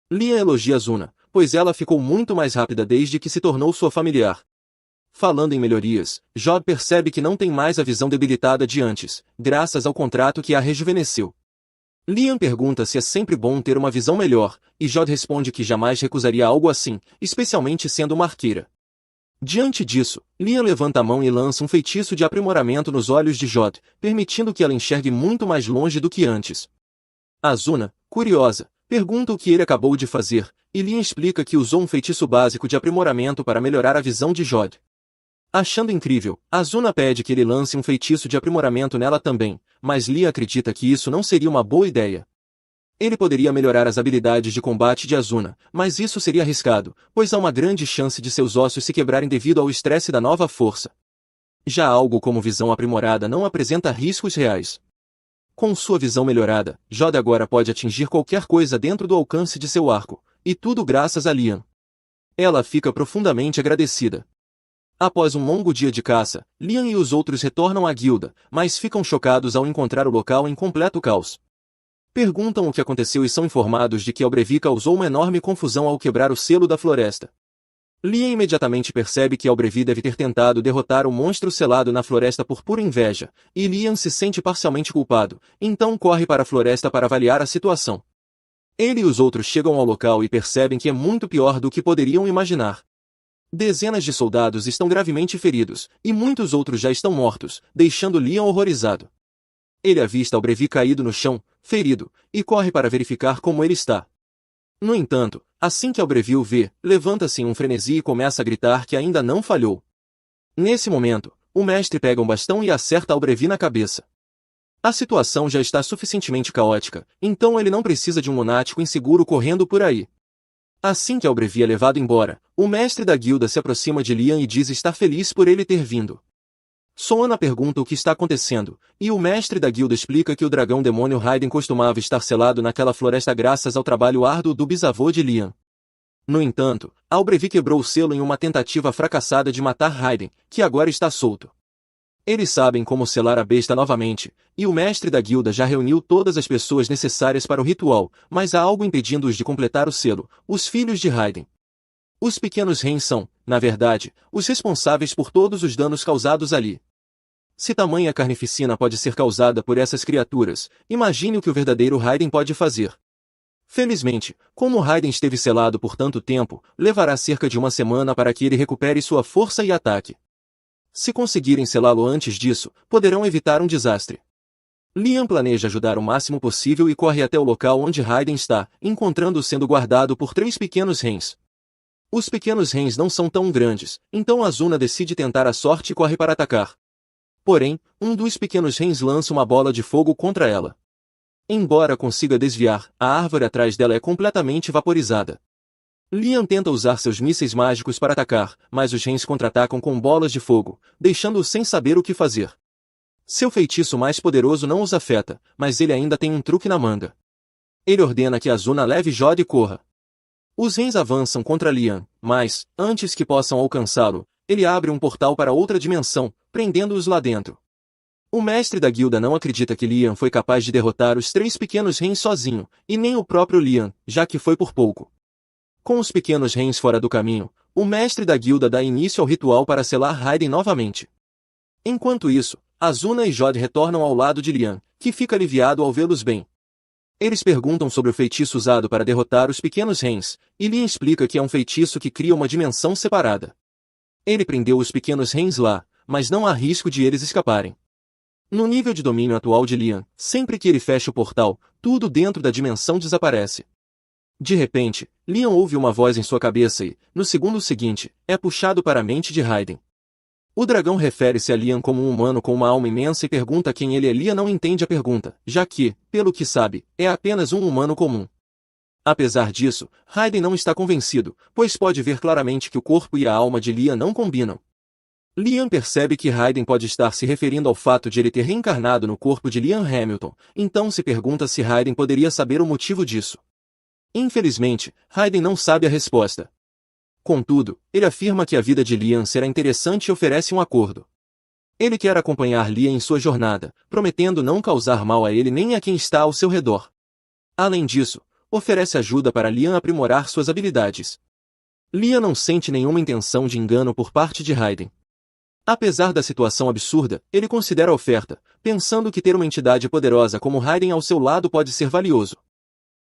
Liam elogia Azuna, pois ela ficou muito mais rápida desde que se tornou sua familiar. Falando em melhorias, Jod percebe que não tem mais a visão debilitada de antes, graças ao contrato que a rejuvenesceu. Liam pergunta se é sempre bom ter uma visão melhor, e Jod responde que jamais recusaria algo assim, especialmente sendo uma arqueira. Diante disso, Liam levanta a mão e lança um feitiço de aprimoramento nos olhos de Jod, permitindo que ela enxergue muito mais longe do que antes. Azuna, curiosa, pergunta o que ele acabou de fazer, e Liam explica que usou um feitiço básico de aprimoramento para melhorar a visão de Jod. Achando incrível, Azuna pede que ele lance um feitiço de aprimoramento nela também, mas Liam acredita que isso não seria uma boa ideia. Ele poderia melhorar as habilidades de combate de Azuna, mas isso seria arriscado, pois há uma grande chance de seus ossos se quebrarem devido ao estresse da nova força. Já algo como visão aprimorada não apresenta riscos reais. Com sua visão melhorada, Jod agora pode atingir qualquer coisa dentro do alcance de seu arco, e tudo graças a Liam. Ela fica profundamente agradecida. Após um longo dia de caça, Liam e os outros retornam à guilda, mas ficam chocados ao encontrar o local em completo caos. Perguntam o que aconteceu e são informados de que Albrevi causou uma enorme confusão ao quebrar o selo da floresta. Liam imediatamente percebe que Albrevi deve ter tentado derrotar o monstro selado na floresta por pura inveja, e Liam se sente parcialmente culpado, então corre para a floresta para avaliar a situação. Ele e os outros chegam ao local e percebem que é muito pior do que poderiam imaginar. Dezenas de soldados estão gravemente feridos, e muitos outros já estão mortos, deixando Liam horrorizado. Ele avista Albrevi caído no chão, ferido, e corre para verificar como ele está. No entanto, assim que Albrevi o vê, levanta-se em um frenesi e começa a gritar que ainda não falhou. Nesse momento, o mestre pega um bastão e acerta Albrevi na cabeça. A situação já está suficientemente caótica, então ele não precisa de um lunático inseguro correndo por aí. Assim que Albrevi é levado embora, o mestre da guilda se aproxima de Liam e diz estar feliz por ele ter vindo. Soana pergunta o que está acontecendo, e o mestre da guilda explica que o dragão demônio Raiden costumava estar selado naquela floresta graças ao trabalho árduo do bisavô de Liam. No entanto, Albrevi quebrou o selo em uma tentativa fracassada de matar Raiden, que agora está solto. Eles sabem como selar a besta novamente, e o mestre da guilda já reuniu todas as pessoas necessárias para o ritual, mas há algo impedindo-os de completar o selo, os filhos de Raiden. Os pequenos Rens são, na verdade, os responsáveis por todos os danos causados ali. Se tamanha carnificina pode ser causada por essas criaturas, imagine o que o verdadeiro Raiden pode fazer. Felizmente, como Raiden esteve selado por tanto tempo, levará cerca de uma semana para que ele recupere sua força e ataque. Se conseguirem selá-lo antes disso, poderão evitar um desastre. Liam planeja ajudar o máximo possível e corre até o local onde Raiden está, encontrando-o sendo guardado por 3 pequenos Rens. Os pequenos Rens não são tão grandes, então Azuna decide tentar a sorte e corre para atacar. Porém, um dos pequenos Rens lança uma bola de fogo contra ela. Embora consiga desviar, a árvore atrás dela é completamente vaporizada. Liam tenta usar seus mísseis mágicos para atacar, mas os Rens contra-atacam com bolas de fogo, deixando-o sem saber o que fazer. Seu feitiço mais poderoso não os afeta, mas ele ainda tem um truque na manga. Ele ordena que Azuna leve Jod e corra. Os Rens avançam contra Liam, mas, antes que possam alcançá-lo, ele abre um portal para outra dimensão, prendendo-os lá dentro. O mestre da guilda não acredita que Liam foi capaz de derrotar os 3 pequenos Rens sozinho, e nem o próprio Liam, já que foi por pouco. Com os pequenos Rens fora do caminho, o mestre da guilda dá início ao ritual para selar Raiden novamente. Enquanto isso, Azuna e Jod retornam ao lado de Liam, que fica aliviado ao vê-los bem. Eles perguntam sobre o feitiço usado para derrotar os pequenos Rens, e Liam explica que é um feitiço que cria uma dimensão separada. Ele prendeu os pequenos Rens lá, mas não há risco de eles escaparem. No nível de domínio atual de Liam, sempre que ele fecha o portal, tudo dentro da dimensão desaparece. De repente, Liam ouve uma voz em sua cabeça e, no segundo seguinte, é puxado para a mente de Raiden. O dragão refere-se a Liam como um humano com uma alma imensa e pergunta quem ele é. Liam não entende a pergunta, já que, pelo que sabe, é apenas um humano comum. Apesar disso, Raiden não está convencido, pois pode ver claramente que o corpo e a alma de Liam não combinam. Liam percebe que Raiden pode estar se referindo ao fato de ele ter reencarnado no corpo de Liam Hamilton, então se pergunta se Raiden poderia saber o motivo disso. Infelizmente, Raiden não sabe a resposta. Contudo, ele afirma que a vida de Liam será interessante e oferece um acordo. Ele quer acompanhar Liam em sua jornada, prometendo não causar mal a ele nem a quem está ao seu redor. Além disso, oferece ajuda para Liam aprimorar suas habilidades. Liam não sente nenhuma intenção de engano por parte de Raiden. Apesar da situação absurda, ele considera a oferta, pensando que ter uma entidade poderosa como Raiden ao seu lado pode ser valioso.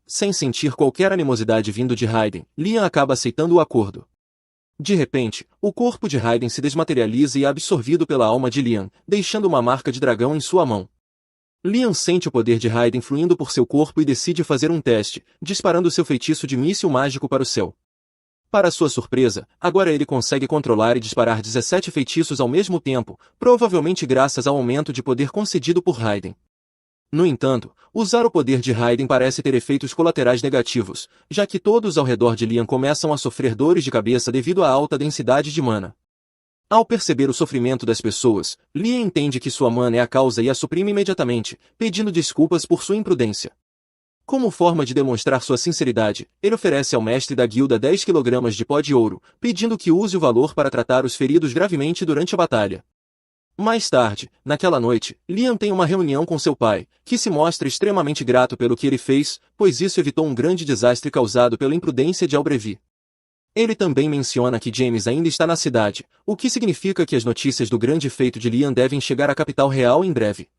Sem sentir qualquer animosidade vindo de Raiden, Liam acaba aceitando o acordo. De repente, o corpo de Raiden se desmaterializa e é absorvido pela alma de Liam, deixando uma marca de dragão em sua mão. Liam sente o poder de Raiden fluindo por seu corpo e decide fazer um teste, disparando seu feitiço de míssil mágico para o céu. Para sua surpresa, agora ele consegue controlar e disparar 17 feitiços ao mesmo tempo, provavelmente graças ao aumento de poder concedido por Raiden. No entanto, usar o poder de Raiden parece ter efeitos colaterais negativos, já que todos ao redor de Liam começam a sofrer dores de cabeça devido à alta densidade de mana. Ao perceber o sofrimento das pessoas, Liam entende que sua mana é a causa e a suprime imediatamente, pedindo desculpas por sua imprudência. Como forma de demonstrar sua sinceridade, ele oferece ao mestre da guilda 10 kg de pó de ouro, pedindo que use o valor para tratar os feridos gravemente durante a batalha. Mais tarde, naquela noite, Liam tem uma reunião com seu pai, que se mostra extremamente grato pelo que ele fez, pois isso evitou um grande desastre causado pela imprudência de Albrevi. Ele também menciona que James ainda está na cidade, o que significa que as notícias do grande feito de Liam devem chegar à capital real em breve.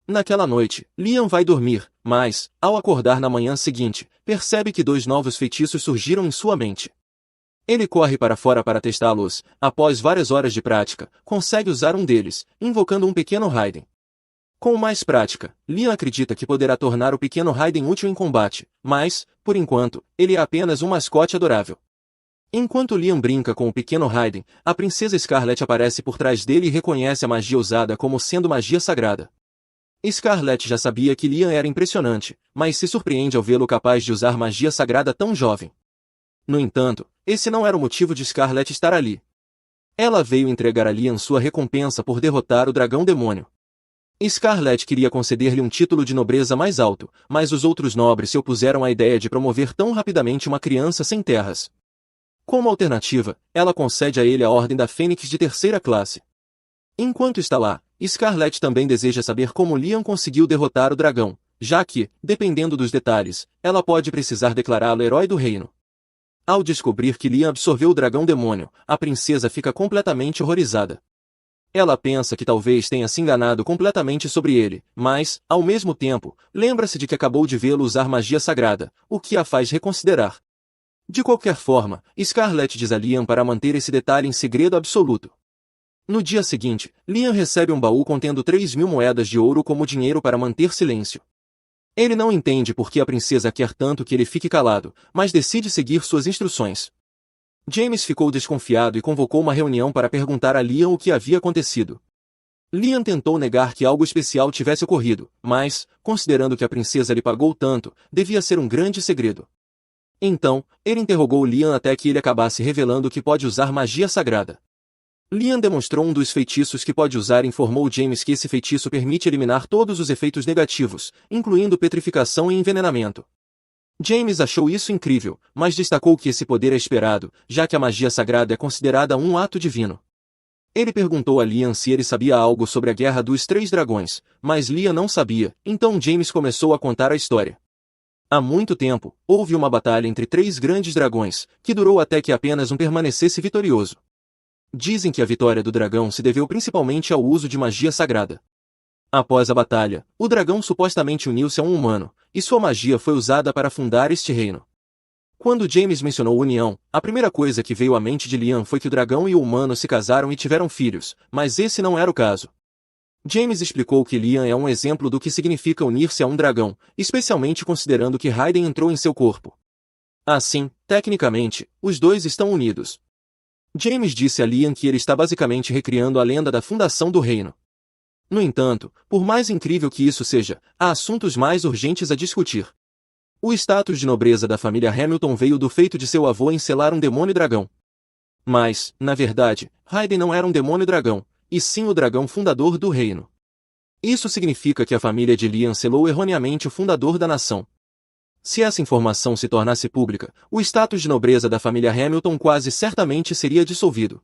Naquela noite, Liam vai dormir, mas, ao acordar na manhã seguinte, percebe que 2 novos feitiços surgiram em sua mente. Ele corre para fora para testá-los, após várias horas de prática, consegue usar um deles, invocando um pequeno Raiden. Com mais prática, Liam acredita que poderá tornar o pequeno Raiden útil em combate, mas, por enquanto, ele é apenas um mascote adorável. Enquanto Liam brinca com o pequeno Raiden, a princesa Scarlet aparece por trás dele e reconhece a magia usada como sendo magia sagrada. Scarlet já sabia que Liam era impressionante, mas se surpreende ao vê-lo capaz de usar magia sagrada tão jovem. No entanto, esse não era o motivo de Scarlet estar ali. Ela veio entregar a Liam sua recompensa por derrotar o dragão demônio. Scarlet queria conceder-lhe um título de nobreza mais alto, mas os outros nobres se opuseram à ideia de promover tão rapidamente uma criança sem terras. Como alternativa, ela concede a ele a Ordem da Fênix de 3ª classe. Enquanto está lá, Scarlet também deseja saber como Liam conseguiu derrotar o dragão, já que, dependendo dos detalhes, ela pode precisar declará-lo herói do reino. Ao descobrir que Liam absorveu o dragão demônio, a princesa fica completamente horrorizada. Ela pensa que talvez tenha se enganado completamente sobre ele, mas, ao mesmo tempo, lembra-se de que acabou de vê-lo usar magia sagrada, o que a faz reconsiderar. De qualquer forma, Scarlet diz a Liam para manter esse detalhe em segredo absoluto. No dia seguinte, Liam recebe um baú contendo 3.000 moedas de ouro como dinheiro para manter silêncio. Ele não entende por que a princesa quer tanto que ele fique calado, mas decide seguir suas instruções. James ficou desconfiado e convocou uma reunião para perguntar a Liam o que havia acontecido. Liam tentou negar que algo especial tivesse ocorrido, mas, considerando que a princesa lhe pagou tanto, devia ser um grande segredo. Então, ele interrogou Liam até que ele acabasse revelando que pode usar magia sagrada. Liam demonstrou um dos feitiços que pode usar e informou James que esse feitiço permite eliminar todos os efeitos negativos, incluindo petrificação e envenenamento. James achou isso incrível, mas destacou que esse poder é esperado, já que a magia sagrada é considerada um ato divino. Ele perguntou a Liam se ele sabia algo sobre a Guerra dos Três Dragões, mas Liam não sabia, então James começou a contar a história. Há muito tempo, houve uma batalha entre 3 grandes dragões, que durou até que apenas um permanecesse vitorioso. Dizem que a vitória do dragão se deveu principalmente ao uso de magia sagrada. Após a batalha, o dragão supostamente uniu-se a um humano, e sua magia foi usada para fundar este reino. Quando James mencionou união, a primeira coisa que veio à mente de Liam foi que o dragão e o humano se casaram e tiveram filhos, mas esse não era o caso. James explicou que Liam é um exemplo do que significa unir-se a um dragão, especialmente considerando que Raiden entrou em seu corpo. Assim, tecnicamente, os dois estão unidos. James disse a Liam que ele está basicamente recriando a lenda da fundação do reino. No entanto, por mais incrível que isso seja, há assuntos mais urgentes a discutir. O status de nobreza da família Hamilton veio do feito de seu avô encelar um demônio-dragão. Mas, na verdade, Hayden não era um demônio-dragão, e sim o dragão fundador do reino. Isso significa que a família de Liam selou erroneamente o fundador da nação. Se essa informação se tornasse pública, o status de nobreza da família Hamilton quase certamente seria dissolvido.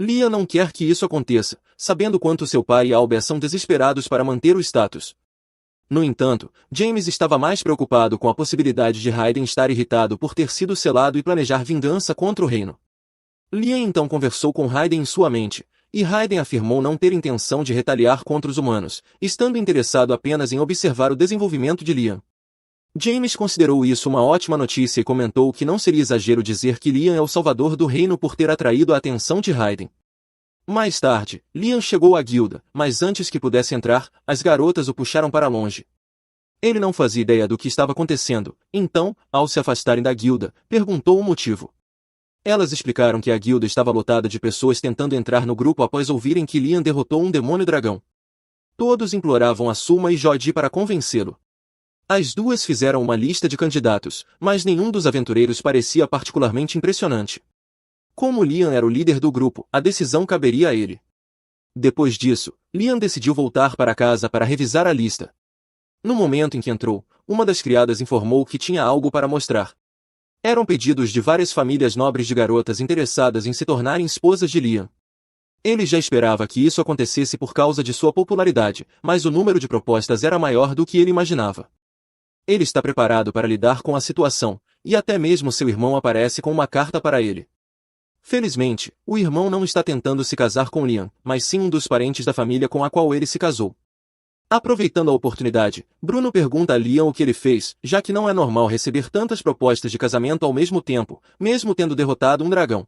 Liam não quer que isso aconteça, sabendo quanto seu pai e Albert são desesperados para manter o status. No entanto, James estava mais preocupado com a possibilidade de Hayden estar irritado por ter sido selado e planejar vingança contra o reino. Liam então conversou com Hayden em sua mente, e Hayden afirmou não ter intenção de retaliar contra os humanos, estando interessado apenas em observar o desenvolvimento de Liam. James considerou isso uma ótima notícia e comentou que não seria exagero dizer que Liam é o salvador do reino por ter atraído a atenção de Hayden. Mais tarde, Liam chegou à guilda, mas antes que pudesse entrar, as garotas o puxaram para longe. Ele não fazia ideia do que estava acontecendo, então, ao se afastarem da guilda, perguntou o motivo. Elas explicaram que a guilda estava lotada de pessoas tentando entrar no grupo após ouvirem que Liam derrotou um demônio-dragão. Todos imploravam a Suma e Jodi para convencê-lo. As duas fizeram uma lista de candidatos, mas nenhum dos aventureiros parecia particularmente impressionante. Como Liam era o líder do grupo, a decisão caberia a ele. Depois disso, Liam decidiu voltar para casa para revisar a lista. No momento em que entrou, uma das criadas informou que tinha algo para mostrar. Eram pedidos de várias famílias nobres de garotas interessadas em se tornarem esposas de Liam. Ele já esperava que isso acontecesse por causa de sua popularidade, mas o número de propostas era maior do que ele imaginava. Ele está preparado para lidar com a situação, e até mesmo seu irmão aparece com uma carta para ele. Felizmente, o irmão não está tentando se casar com Liam, mas sim um dos parentes da família com a qual ele se casou. Aproveitando a oportunidade, Bruno pergunta a Liam o que ele fez, já que não é normal receber tantas propostas de casamento ao mesmo tempo, mesmo tendo derrotado um dragão.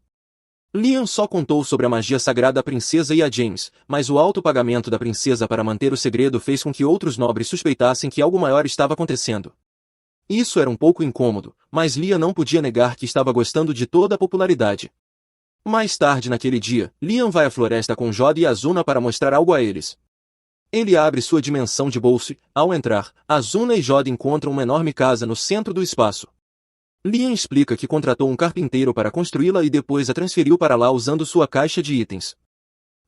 Liam só contou sobre a magia sagrada à princesa e a James, mas o alto pagamento da princesa para manter o segredo fez com que outros nobres suspeitassem que algo maior estava acontecendo. Isso era um pouco incômodo, mas Liam não podia negar que estava gostando de toda a popularidade. Mais tarde naquele dia, Liam vai à floresta com Jodi e Azuna para mostrar algo a eles. Ele abre sua dimensão de bolso e, ao entrar, Azuna e Jodi encontram uma enorme casa no centro do espaço. Liam explica que contratou um carpinteiro para construí-la e depois a transferiu para lá usando sua caixa de itens.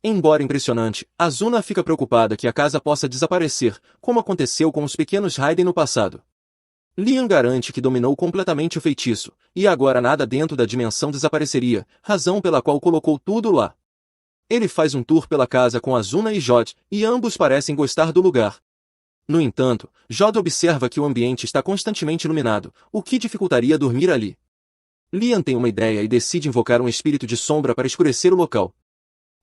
Embora impressionante, Azuna fica preocupada que a casa possa desaparecer, como aconteceu com os pequenos Hayden no passado. Liam garante que dominou completamente o feitiço, e agora nada dentro da dimensão desapareceria, razão pela qual colocou tudo lá. Ele faz um tour pela casa com Azuna e Jodi, e ambos parecem gostar do lugar. No entanto, Jodi observa que o ambiente está constantemente iluminado, o que dificultaria dormir ali. Liam tem uma ideia e decide invocar um espírito de sombra para escurecer o local.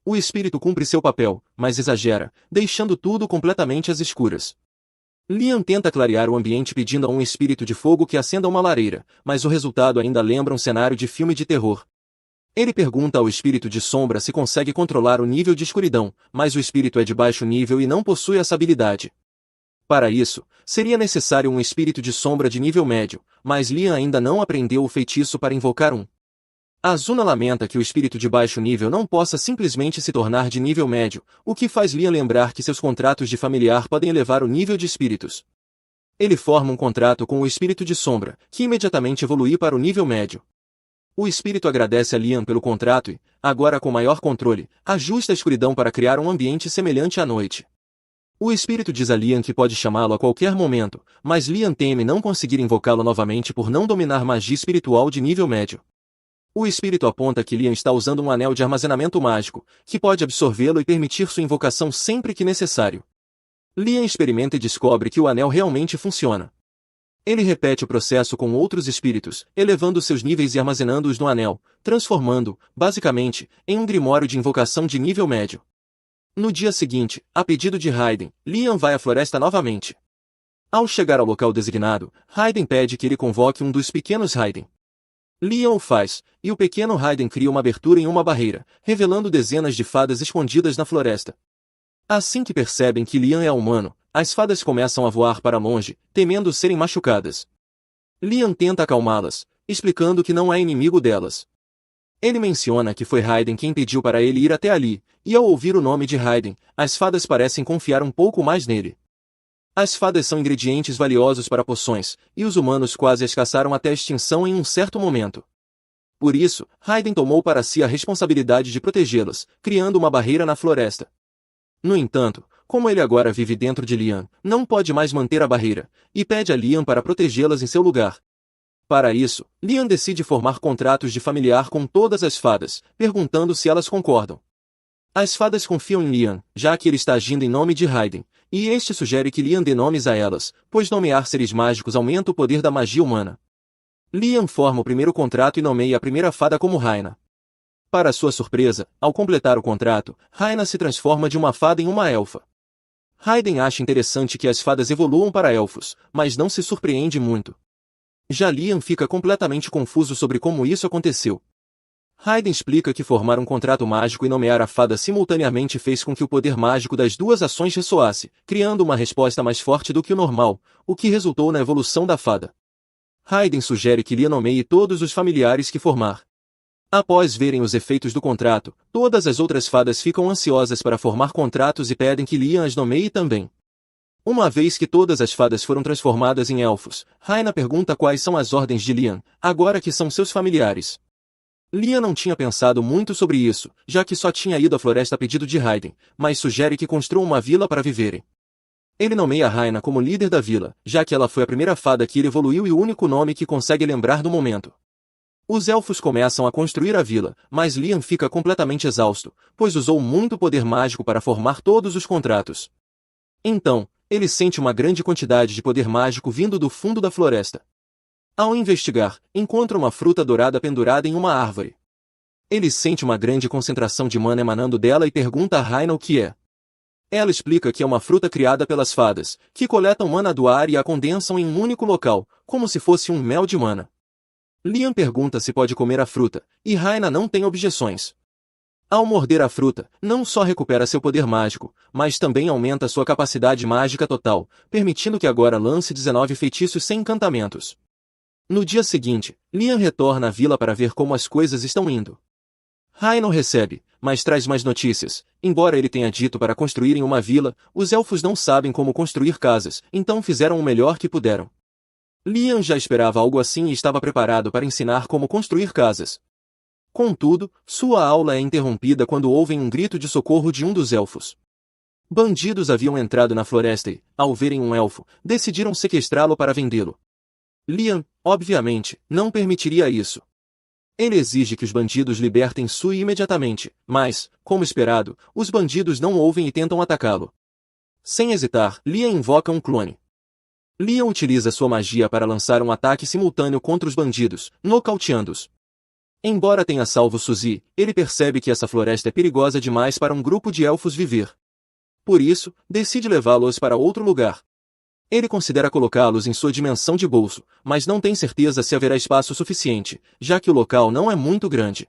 O espírito cumpre seu papel, mas exagera, deixando tudo completamente às escuras. Liam tenta clarear o ambiente pedindo a um espírito de fogo que acenda uma lareira, mas o resultado ainda lembra um cenário de filme de terror. Ele pergunta ao espírito de sombra se consegue controlar o nível de escuridão, mas o espírito é de baixo nível e não possui essa habilidade. Para isso, seria necessário um espírito de sombra de nível médio, mas Liam ainda não aprendeu o feitiço para invocar um. Azuna lamenta que o espírito de baixo nível não possa simplesmente se tornar de nível médio, o que faz Liam lembrar que seus contratos de familiar podem elevar o nível de espíritos. Ele forma um contrato com o espírito de sombra, que imediatamente evolui para o nível médio. O espírito agradece a Liam pelo contrato e, agora com maior controle, ajusta a escuridão para criar um ambiente semelhante à noite. O espírito diz a Liam que pode chamá-lo a qualquer momento, mas Liam teme não conseguir invocá-lo novamente por não dominar magia espiritual de nível médio. O espírito aponta que Liam está usando um anel de armazenamento mágico, que pode absorvê-lo e permitir sua invocação sempre que necessário. Liam experimenta e descobre que o anel realmente funciona. Ele repete o processo com outros espíritos, elevando seus níveis e armazenando-os no anel, transformando, basicamente, em um grimório de invocação de nível médio. No dia seguinte, a pedido de Hayden, Liam vai à floresta novamente. Ao chegar ao local designado, Hayden pede que ele convoque um dos pequenos Hayden. Liam o faz, e o pequeno Hayden cria uma abertura em uma barreira, revelando dezenas de fadas escondidas na floresta. Assim que percebem que Liam é humano, as fadas começam a voar para longe, temendo serem machucadas. Liam tenta acalmá-las, explicando que não é inimigo delas. Ele menciona que foi Raiden quem pediu para ele ir até ali, e ao ouvir o nome de Raiden, as fadas parecem confiar um pouco mais nele. As fadas são ingredientes valiosos para poções, e os humanos quase as caçaram até a extinção em um certo momento. Por isso, Raiden tomou para si a responsabilidade de protegê-las, criando uma barreira na floresta. No entanto, como ele agora vive dentro de Lian, não pode mais manter a barreira, e pede a Lian para protegê-las em seu lugar. Para isso, Lian decide formar contratos de familiar com todas as fadas, perguntando se elas concordam. As fadas confiam em Lian, já que ele está agindo em nome de Raiden, e este sugere que Lian dê nomes a elas, pois nomear seres mágicos aumenta o poder da magia humana. Lian forma o primeiro contrato e nomeia a primeira fada como Raina. Para sua surpresa, ao completar o contrato, Raina se transforma de uma fada em uma elfa. Raiden acha interessante que as fadas evoluam para elfos, mas não se surpreende muito. Já Lian fica completamente confuso sobre como isso aconteceu. Raiden explica que formar um contrato mágico e nomear a fada simultaneamente fez com que o poder mágico das duas ações ressoasse, criando uma resposta mais forte do que o normal, o que resultou na evolução da fada. Raiden sugere que Lian nomeie todos os familiares que formar. Após verem os efeitos do contrato, todas as outras fadas ficam ansiosas para formar contratos e pedem que Lian as nomeie também. Uma vez que todas as fadas foram transformadas em elfos, Raina pergunta quais são as ordens de Lian, agora que são seus familiares. Lian não tinha pensado muito sobre isso, já que só tinha ido à floresta a pedido de Raiden, mas sugere que construam uma vila para viverem. Ele nomeia Raina como líder da vila, já que ela foi a primeira fada que ele evoluiu e o único nome que consegue lembrar no momento. Os elfos começam a construir a vila, mas Lian fica completamente exausto, pois usou muito poder mágico para formar todos os contratos. Então, ele sente uma grande quantidade de poder mágico vindo do fundo da floresta. Ao investigar, encontra uma fruta dourada pendurada em uma árvore. Ele sente uma grande concentração de mana emanando dela e pergunta a Raina o que é. Ela explica que é uma fruta criada pelas fadas, que coletam mana do ar e a condensam em um único local, como se fosse um mel de mana. Lian pergunta se pode comer a fruta, e Raina não tem objeções. Ao morder a fruta, não só recupera seu poder mágico, mas também aumenta sua capacidade mágica total, permitindo que agora lance 19 feitiços sem encantamentos. No dia seguinte, Lian retorna à vila para ver como as coisas estão indo. Raina o recebe, mas traz mais notícias. Embora ele tenha dito para construírem uma vila, os elfos não sabem como construir casas, então fizeram o melhor que puderam. Lian já esperava algo assim e estava preparado para ensinar como construir casas. Contudo, sua aula é interrompida quando ouvem um grito de socorro de um dos elfos. Bandidos haviam entrado na floresta e, ao verem um elfo, decidiram sequestrá-lo para vendê-lo. Lian, obviamente, não permitiria isso. Ele exige que os bandidos libertem Sui imediatamente, mas, como esperado, os bandidos não ouvem e tentam atacá-lo. Sem hesitar, Lian invoca um clone. Lian utiliza sua magia para lançar um ataque simultâneo contra os bandidos, nocauteando-os. Embora tenha salvo Suzy, ele percebe que essa floresta é perigosa demais para um grupo de elfos viver. Por isso, decide levá-los para outro lugar. Ele considera colocá-los em sua dimensão de bolso, mas não tem certeza se haverá espaço suficiente, já que o local não é muito grande.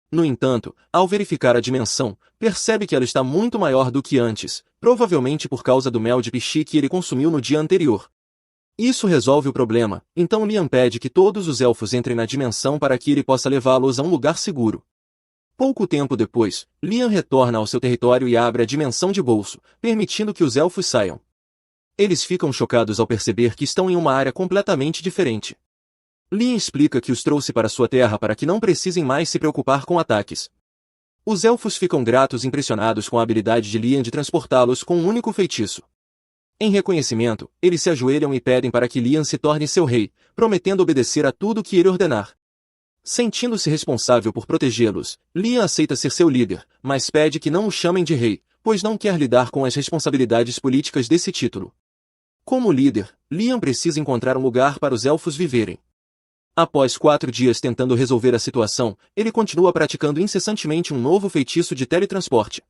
No entanto, ao verificar a dimensão, percebe que ela está muito maior do que antes, provavelmente por causa do mel de pichi que ele consumiu no dia anterior. Isso resolve o problema, então Lian pede que todos os elfos entrem na dimensão para que ele possa levá-los a um lugar seguro. Pouco tempo depois, Lian retorna ao seu território e abre a dimensão de bolso, permitindo que os elfos saiam. Eles ficam chocados ao perceber que estão em uma área completamente diferente. Lian explica que os trouxe para sua terra para que não precisem mais se preocupar com ataques. Os elfos ficam gratos e impressionados com a habilidade de Lian de transportá-los com um único feitiço. Em reconhecimento, eles se ajoelham e pedem para que Lian se torne seu rei, prometendo obedecer a tudo que ele ordenar. Sentindo-se responsável por protegê-los, Lian aceita ser seu líder, mas pede que não o chamem de rei, pois não quer lidar com as responsabilidades políticas desse título. Como líder, Lian precisa encontrar um lugar para os elfos viverem. Após 4 dias tentando resolver a situação, ele continua praticando incessantemente um novo feitiço de teletransporte.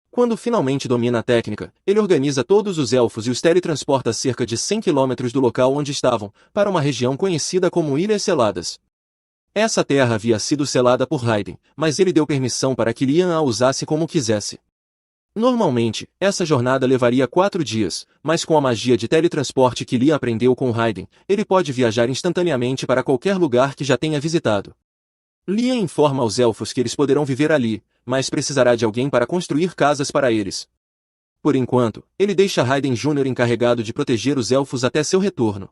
Quando finalmente domina a técnica, ele organiza todos os elfos e os teletransporta a cerca de 100 km do local onde estavam, para uma região conhecida como Ilhas Seladas. Essa terra havia sido selada por Raiden, mas ele deu permissão para que Lian a usasse como quisesse. Normalmente, essa jornada levaria 4 dias, mas com a magia de teletransporte que Lian aprendeu com Raiden, ele pode viajar instantaneamente para qualquer lugar que já tenha visitado. Liam informa aos elfos que eles poderão viver ali, mas precisará de alguém para construir casas para eles. Por enquanto, ele deixa Hayden Jr. encarregado de proteger os elfos até seu retorno.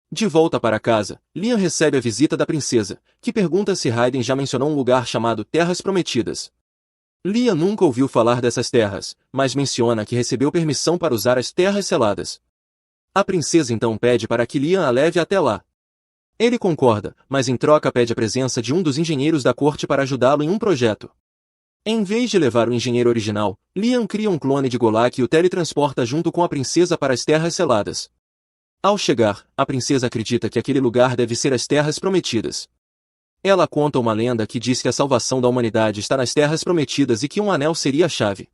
De volta para casa, Liam recebe a visita da princesa, que pergunta se Hayden já mencionou um lugar chamado Terras Prometidas. Liam nunca ouviu falar dessas terras, mas menciona que recebeu permissão para usar as Terras Seladas. A princesa então pede para que Liam a leve até lá. Ele concorda, mas em troca pede a presença de um dos engenheiros da corte para ajudá-lo em um projeto. Em vez de levar o engenheiro original, Liam cria um clone de Golak e o teletransporta junto com a princesa para as Terras Seladas. Ao chegar, a princesa acredita que aquele lugar deve ser as Terras Prometidas. Ela conta uma lenda que diz que a salvação da humanidade está nas Terras Prometidas e que um anel seria a chave.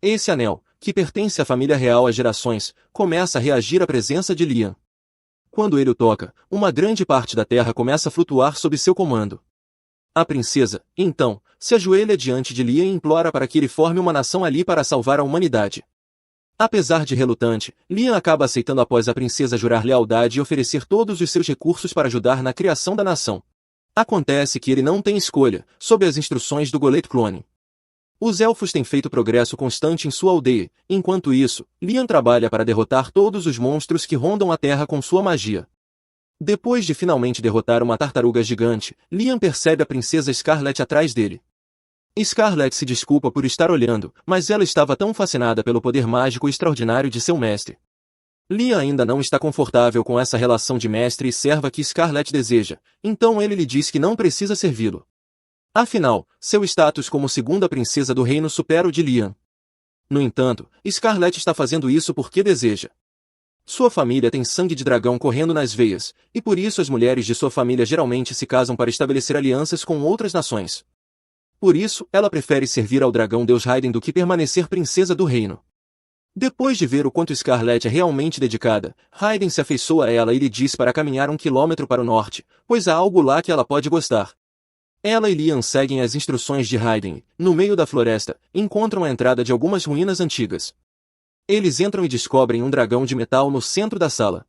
Esse anel, que pertence à família real há gerações, começa a reagir à presença de Liam. Quando ele o toca, uma grande parte da terra começa a flutuar sob seu comando. A princesa, então, se ajoelha diante de Liam e implora para que ele forme uma nação ali para salvar a humanidade. Apesar de relutante, Liam acaba aceitando após a princesa jurar lealdade e oferecer todos os seus recursos para ajudar na criação da nação. Acontece que ele não tem escolha, sob as instruções do Golem Clone. Os elfos têm feito progresso constante em sua aldeia, enquanto isso, Liam trabalha para derrotar todos os monstros que rondam a Terra com sua magia. Depois de finalmente derrotar uma tartaruga gigante, Liam percebe a princesa Scarlet atrás dele. Scarlet se desculpa por estar olhando, mas ela estava tão fascinada pelo poder mágico extraordinário de seu mestre. Liam ainda não está confortável com essa relação de mestre e serva que Scarlet deseja, então ele lhe diz que não precisa servi-lo. Afinal, seu status como segunda princesa do reino supera o de Liam. No entanto, Scarlet está fazendo isso porque deseja. Sua família tem sangue de dragão correndo nas veias, e por isso as mulheres de sua família geralmente se casam para estabelecer alianças com outras nações. Por isso, ela prefere servir ao dragão Deus Hayden do que permanecer princesa do reino. Depois de ver o quanto Scarlet é realmente dedicada, Hayden se afeiçoa a ela e lhe diz para caminhar 1 quilômetro para o norte, pois há algo lá que ela pode gostar. Ela e Liam seguem as instruções de Hayden e, no meio da floresta, encontram a entrada de algumas ruínas antigas. Eles entram e descobrem um dragão de metal no centro da sala.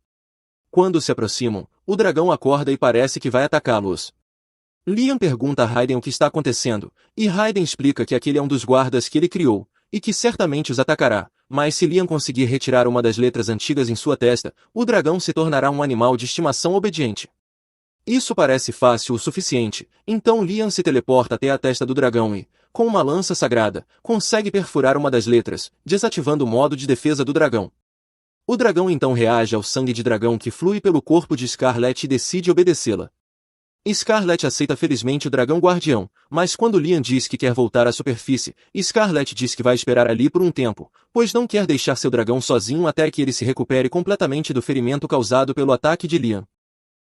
Quando se aproximam, o dragão acorda e parece que vai atacá-los. Liam pergunta a Hayden o que está acontecendo, e Hayden explica que aquele é um dos guardas que ele criou, e que certamente os atacará, mas se Liam conseguir retirar uma das letras antigas em sua testa, o dragão se tornará um animal de estimação obediente. Isso parece fácil o suficiente, então Liam se teleporta até a testa do dragão e, com uma lança sagrada, consegue perfurar uma das letras, desativando o modo de defesa do dragão. O dragão então reage ao sangue de dragão que flui pelo corpo de Scarlet e decide obedecê-la. Scarlet aceita felizmente o dragão guardião, mas quando Liam diz que quer voltar à superfície, Scarlet diz que vai esperar ali por um tempo, pois não quer deixar seu dragão sozinho até que ele se recupere completamente do ferimento causado pelo ataque de Liam.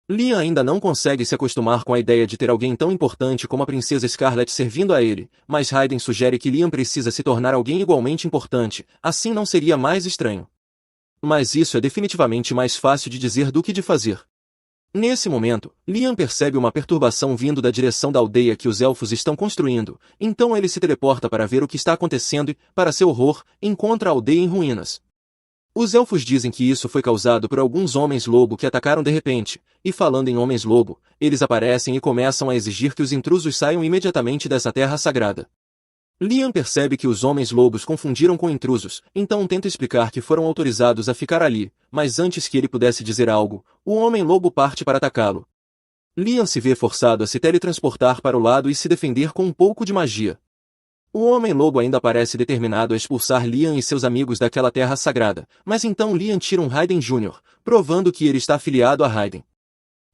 Liam ainda não consegue se acostumar com a ideia de ter alguém tão importante como a princesa Scarlet servindo a ele, mas Hayden sugere que Liam precisa se tornar alguém igualmente importante, assim não seria mais estranho. Mas isso é definitivamente mais fácil de dizer do que de fazer. Nesse momento, Liam percebe uma perturbação vindo da direção da aldeia que os elfos estão construindo, então ele se teleporta para ver o que está acontecendo e, para seu horror, encontra a aldeia em ruínas. Os elfos dizem que isso foi causado por alguns homens-lobo que atacaram de repente, e falando em homens-lobo, eles aparecem e começam a exigir que os intrusos saiam imediatamente dessa terra sagrada. Liam percebe que os homens-lobos confundiram com intrusos, então tenta explicar que foram autorizados a ficar ali, mas antes que ele pudesse dizer algo, o homem-lobo parte para atacá-lo. Liam se vê forçado a se teletransportar para o lado e se defender com um pouco de magia. O Homem-Lobo ainda parece determinado a expulsar Liam e seus amigos daquela terra sagrada, mas então Liam tira um Hayden Jr., provando que ele está afiliado a Hayden.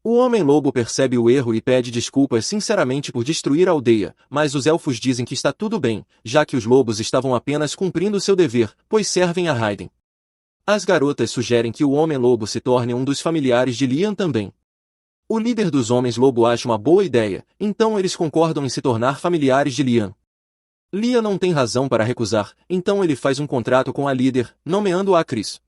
O Homem-Lobo percebe o erro e pede desculpas sinceramente por destruir a aldeia, mas os elfos dizem que está tudo bem, já que os lobos estavam apenas cumprindo seu dever, pois servem a Hayden. As garotas sugerem que o Homem-Lobo se torne um dos familiares de Liam também. O líder dos Homens-Lobo acha uma boa ideia, então eles concordam em se tornar familiares de Liam. Liam não tem razão para recusar, então ele faz um contrato com a líder, nomeando-a Chris.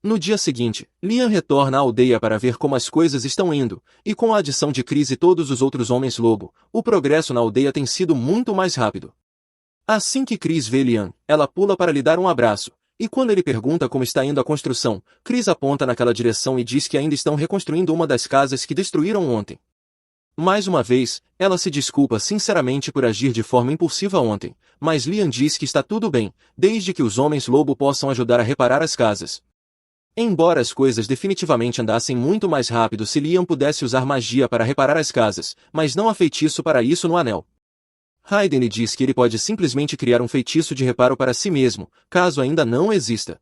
No dia seguinte, Liam retorna à aldeia para ver como as coisas estão indo, e com a adição de Chris e todos os outros homens-lobo, o progresso na aldeia tem sido muito mais rápido. Assim que Chris vê Liam, ela pula para lhe dar um abraço, e quando ele pergunta como está indo a construção, Chris aponta naquela direção e diz que ainda estão reconstruindo uma das casas que destruíram ontem. Mais uma vez, ela se desculpa sinceramente por agir de forma impulsiva ontem, mas Liam diz que está tudo bem, desde que os homens-lobo possam ajudar a reparar as casas. Embora as coisas definitivamente andassem muito mais rápido se Liam pudesse usar magia para reparar as casas, mas não há feitiço para isso no anel. Hayden lhe diz que ele pode simplesmente criar um feitiço de reparo para si mesmo, caso ainda não exista.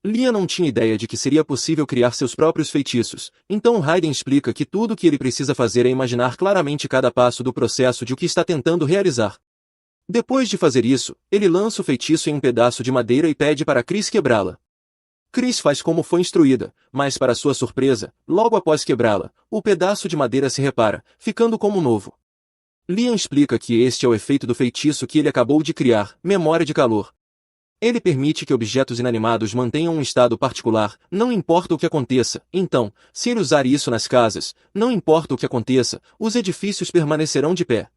Liam não tinha ideia de que seria possível criar seus próprios feitiços, então Hayden explica que tudo o que ele precisa fazer é imaginar claramente cada passo do processo de o que está tentando realizar. Depois de fazer isso, ele lança o feitiço em um pedaço de madeira e pede para Chris quebrá-la. Chris faz como foi instruída, mas para sua surpresa, logo após quebrá-la, o pedaço de madeira se repara, ficando como novo. Liam explica que este é o efeito do feitiço que ele acabou de criar, memória de calor. Ele permite que objetos inanimados mantenham um estado particular, não importa o que aconteça. Então, se ele usar isso nas casas, não importa o que aconteça, os edifícios permanecerão de pé.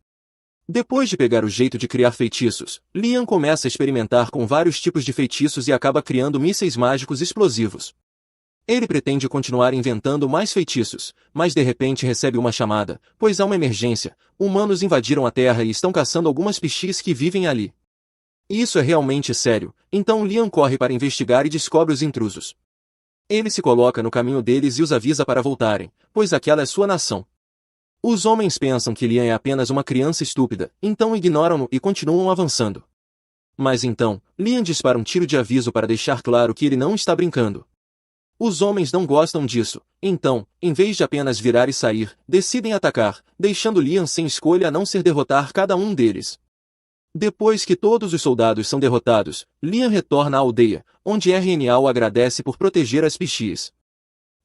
Depois de pegar o jeito de criar feitiços, Liam começa a experimentar com vários tipos de feitiços e acaba criando mísseis mágicos explosivos. Ele pretende continuar inventando mais feitiços, mas de repente recebe uma chamada, pois há uma emergência. Humanos invadiram a Terra e estão caçando algumas pichis que vivem ali. Isso é realmente sério, então Liam corre para investigar e descobre os intrusos. Ele se coloca no caminho deles e os avisa para voltarem, pois aquela é sua nação. Os homens pensam que Liam é apenas uma criança estúpida, então ignoram-no e continuam avançando. Mas então, Liam dispara um tiro de aviso para deixar claro que ele não está brincando. Os homens não gostam disso, então, em vez de apenas virar e sair, decidem atacar, deixando Liam sem escolha a não ser derrotar cada um deles. Depois que todos os soldados são derrotados, Liam retorna à aldeia, onde RNA o agradece por proteger as pichis.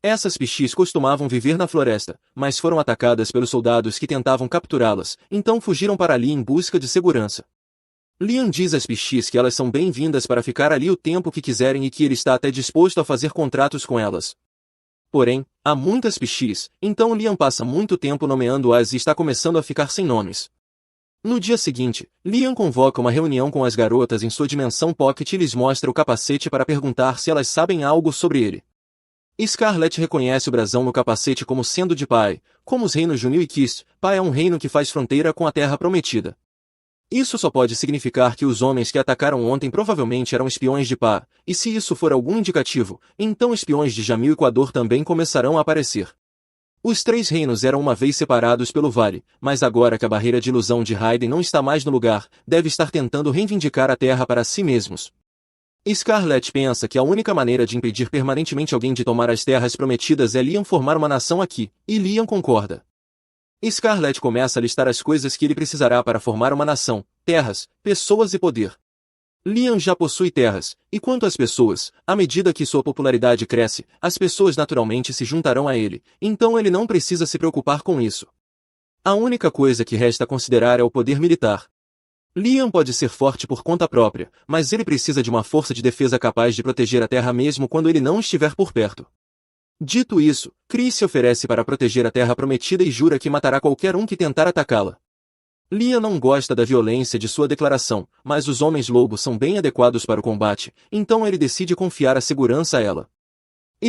Essas pichis costumavam viver na floresta, mas foram atacadas pelos soldados que tentavam capturá-las, então fugiram para ali em busca de segurança. Liam diz às pichis que elas são bem-vindas para ficar ali o tempo que quiserem e que ele está até disposto a fazer contratos com elas. Porém, há muitas pichis, então Liam passa muito tempo nomeando-as e está começando a ficar sem nomes. No dia seguinte, Liam convoca uma reunião com as garotas em sua dimensão Pocket e lhes mostra o capacete para perguntar se elas sabem algo sobre ele. Scarlet reconhece o brasão no capacete como sendo de Pai, como os reinos Junil e Kist. Pai é um reino que faz fronteira com a Terra Prometida. Isso só pode significar que os homens que atacaram ontem provavelmente eram espiões de Pá, e se isso for algum indicativo, então espiões de Jamil e Equador também começarão a aparecer. Os três reinos eram uma vez separados pelo vale, mas agora que a barreira de ilusão de Hayden não está mais no lugar, deve estar tentando reivindicar a Terra para si mesmos. Scarlet pensa que a única maneira de impedir permanentemente alguém de tomar as terras prometidas é Liam formar uma nação aqui, e Liam concorda. Scarlet começa a listar as coisas que ele precisará para formar uma nação: terras, pessoas e poder. Liam já possui terras, e quanto às pessoas, à medida que sua popularidade cresce, as pessoas naturalmente se juntarão a ele, então ele não precisa se preocupar com isso. A única coisa que resta considerar é o poder militar. Liam pode ser forte por conta própria, mas ele precisa de uma força de defesa capaz de proteger a Terra mesmo quando ele não estiver por perto. Dito isso, Chris se oferece para proteger a Terra Prometida e jura que matará qualquer um que tentar atacá-la. Liam não gosta da violência de sua declaração, mas os homens-lobo são bem adequados para o combate, então ele decide confiar a segurança a ela.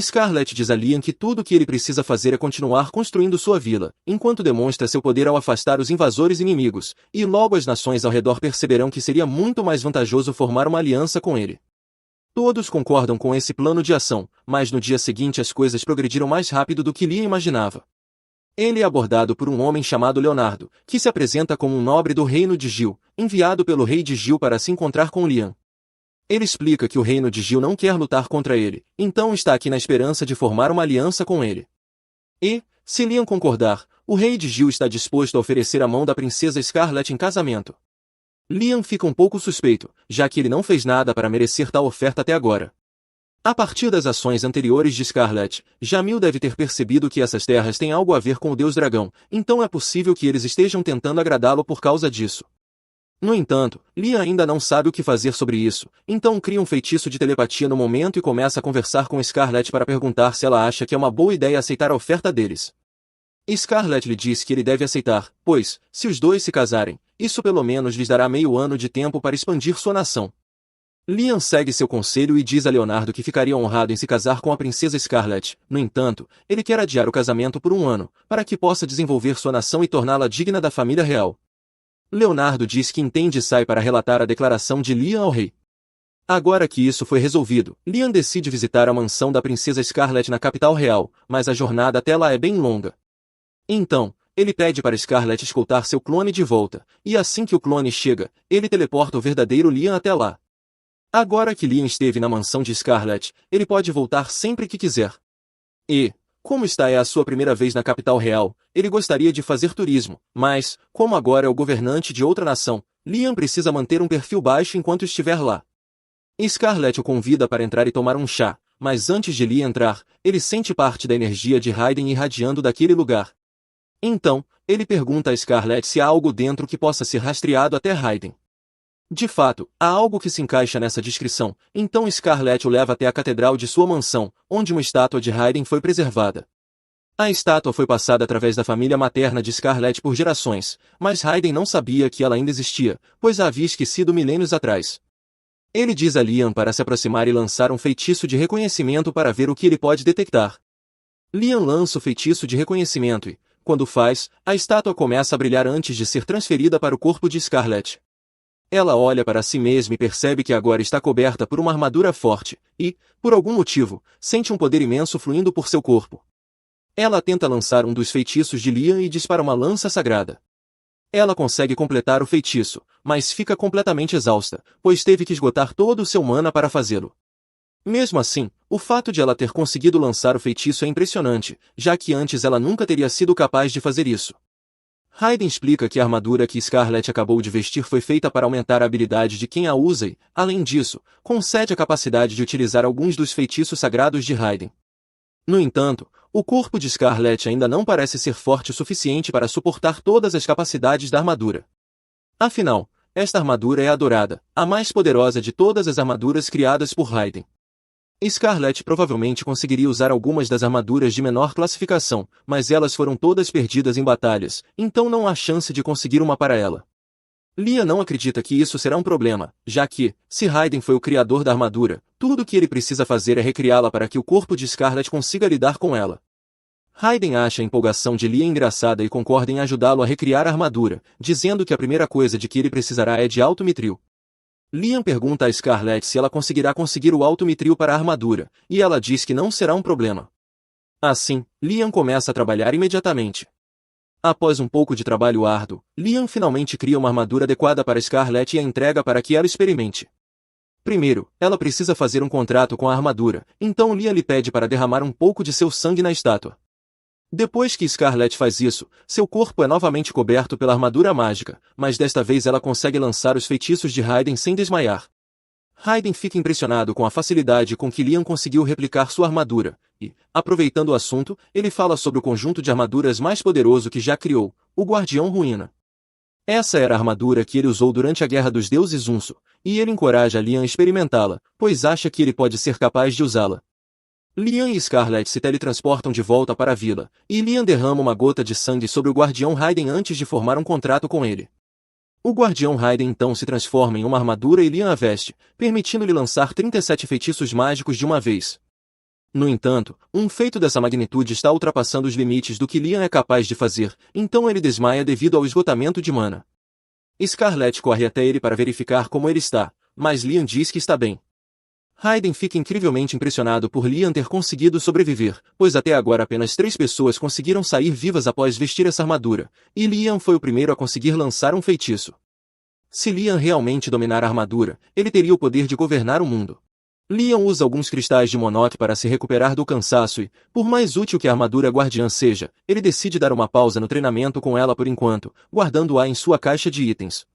Scarlet diz a Liam que tudo o que ele precisa fazer é continuar construindo sua vila, enquanto demonstra seu poder ao afastar os invasores inimigos, e logo as nações ao redor perceberão que seria muito mais vantajoso formar uma aliança com ele. Todos concordam com esse plano de ação, mas no dia seguinte as coisas progrediram mais rápido do que Liam imaginava. Ele é abordado por um homem chamado Leonardo, que se apresenta como um nobre do reino de Gil, enviado pelo rei de Gil para se encontrar com Liam. Ele explica que o reino de Gil não quer lutar contra ele, então está aqui na esperança de formar uma aliança com ele. E, se Liam concordar, o rei de Gil está disposto a oferecer a mão da princesa Scarlet em casamento. Liam fica um pouco suspeito, já que ele não fez nada para merecer tal oferta até agora. A partir das ações anteriores de Scarlet, Jamil deve ter percebido que essas terras têm algo a ver com o Deus Dragão, então é possível que eles estejam tentando agradá-lo por causa disso. No entanto, Liam ainda não sabe o que fazer sobre isso, então cria um feitiço de telepatia no momento e começa a conversar com Scarlet para perguntar se ela acha que é uma boa ideia aceitar a oferta deles. Scarlet lhe diz que ele deve aceitar, pois, se os dois se casarem, isso pelo menos lhes dará meio ano de tempo para expandir sua nação. Liam segue seu conselho e diz a Leonardo que ficaria honrado em se casar com a princesa Scarlet. No entanto, ele quer adiar o casamento por um ano, para que possa desenvolver sua nação e torná-la digna da família real. Leonardo diz que entende e sai para relatar a declaração de Liam ao rei. Agora que isso foi resolvido, Liam decide visitar a mansão da princesa Scarlet na capital real, mas a jornada até lá é bem longa. Então, ele pede para Scarlet escoltar seu clone de volta, e assim que o clone chega, ele teleporta o verdadeiro Liam até lá. Agora que Liam esteve na mansão de Scarlet, ele pode voltar sempre que quiser. E, como esta é a sua primeira vez na capital real, ele gostaria de fazer turismo, mas, como agora é o governante de outra nação, Liam precisa manter um perfil baixo enquanto estiver lá. Scarlet o convida para entrar e tomar um chá, mas antes de Liam entrar, ele sente parte da energia de Raiden irradiando daquele lugar. Então, ele pergunta a Scarlet se há algo dentro que possa ser rastreado até Raiden. De fato, há algo que se encaixa nessa descrição, então Scarlet o leva até a catedral de sua mansão, onde uma estátua de Raiden foi preservada. A estátua foi passada através da família materna de Scarlet por gerações, mas Raiden não sabia que ela ainda existia, pois a havia esquecido milênios atrás. Ele diz a Liam para se aproximar e lançar um feitiço de reconhecimento para ver o que ele pode detectar. Liam lança o feitiço de reconhecimento e, quando faz, a estátua começa a brilhar antes de ser transferida para o corpo de Scarlet. Ela olha para si mesma e percebe que agora está coberta por uma armadura forte, e, por algum motivo, sente um poder imenso fluindo por seu corpo. Ela tenta lançar um dos feitiços de Liam e dispara uma lança sagrada. Ela consegue completar o feitiço, mas fica completamente exausta, pois teve que esgotar todo o seu mana para fazê-lo. Mesmo assim, o fato de ela ter conseguido lançar o feitiço é impressionante, já que antes ela nunca teria sido capaz de fazer isso. Raiden explica que a armadura que Scarlet acabou de vestir foi feita para aumentar a habilidade de quem a usa e, além disso, concede a capacidade de utilizar alguns dos feitiços sagrados de Raiden. No entanto, o corpo de Scarlet ainda não parece ser forte o suficiente para suportar todas as capacidades da armadura. Afinal, esta armadura é a dourada, a mais poderosa de todas as armaduras criadas por Raiden. Scarlet provavelmente conseguiria usar algumas das armaduras de menor classificação, mas elas foram todas perdidas em batalhas, então não há chance de conseguir uma para ela. Liam não acredita que isso será um problema, já que, se Raiden foi o criador da armadura, tudo o que ele precisa fazer é recriá-la para que o corpo de Scarlet consiga lidar com ela. Raiden acha a empolgação de Liam engraçada e concorda em ajudá-lo a recriar a armadura, dizendo que a primeira coisa de que ele precisará é de alto mitril. Liam pergunta a Scarlet se ela conseguirá conseguir o alto mitril para a armadura, e ela diz que não será um problema. Assim, Liam começa a trabalhar imediatamente. Após um pouco de trabalho árduo, Liam finalmente cria uma armadura adequada para Scarlet e a entrega para que ela experimente. Primeiro, ela precisa fazer um contrato com a armadura, então Liam lhe pede para derramar um pouco de seu sangue na estátua. Depois que Scarlet faz isso, seu corpo é novamente coberto pela armadura mágica, mas desta vez ela consegue lançar os feitiços de Raiden sem desmaiar. Raiden fica impressionado com a facilidade com que Liam conseguiu replicar sua armadura, e, aproveitando o assunto, ele fala sobre o conjunto de armaduras mais poderoso que já criou, o Guardião Ruína. Essa era a armadura que ele usou durante a Guerra dos Deuses Unso, e ele encoraja Liam a experimentá-la, pois acha que ele pode ser capaz de usá-la. Liam e Scarlet se teletransportam de volta para a vila, e Liam derrama uma gota de sangue sobre o Guardião Raiden antes de formar um contrato com ele. O Guardião Raiden então se transforma em uma armadura e Liam a veste, permitindo-lhe lançar 37 feitiços mágicos de uma vez. No entanto, um feito dessa magnitude está ultrapassando os limites do que Liam é capaz de fazer, então ele desmaia devido ao esgotamento de mana. Scarlet corre até ele para verificar como ele está, mas Liam diz que está bem. Raiden fica incrivelmente impressionado por Liam ter conseguido sobreviver, pois até agora apenas 3 pessoas conseguiram sair vivas após vestir essa armadura, e Liam foi o primeiro a conseguir lançar um feitiço. Se Liam realmente dominar a armadura, ele teria o poder de governar o mundo. Liam usa alguns cristais de Monok para se recuperar do cansaço e, por mais útil que a armadura guardiã seja, ele decide dar uma pausa no treinamento com ela por enquanto, guardando-a em sua caixa de itens.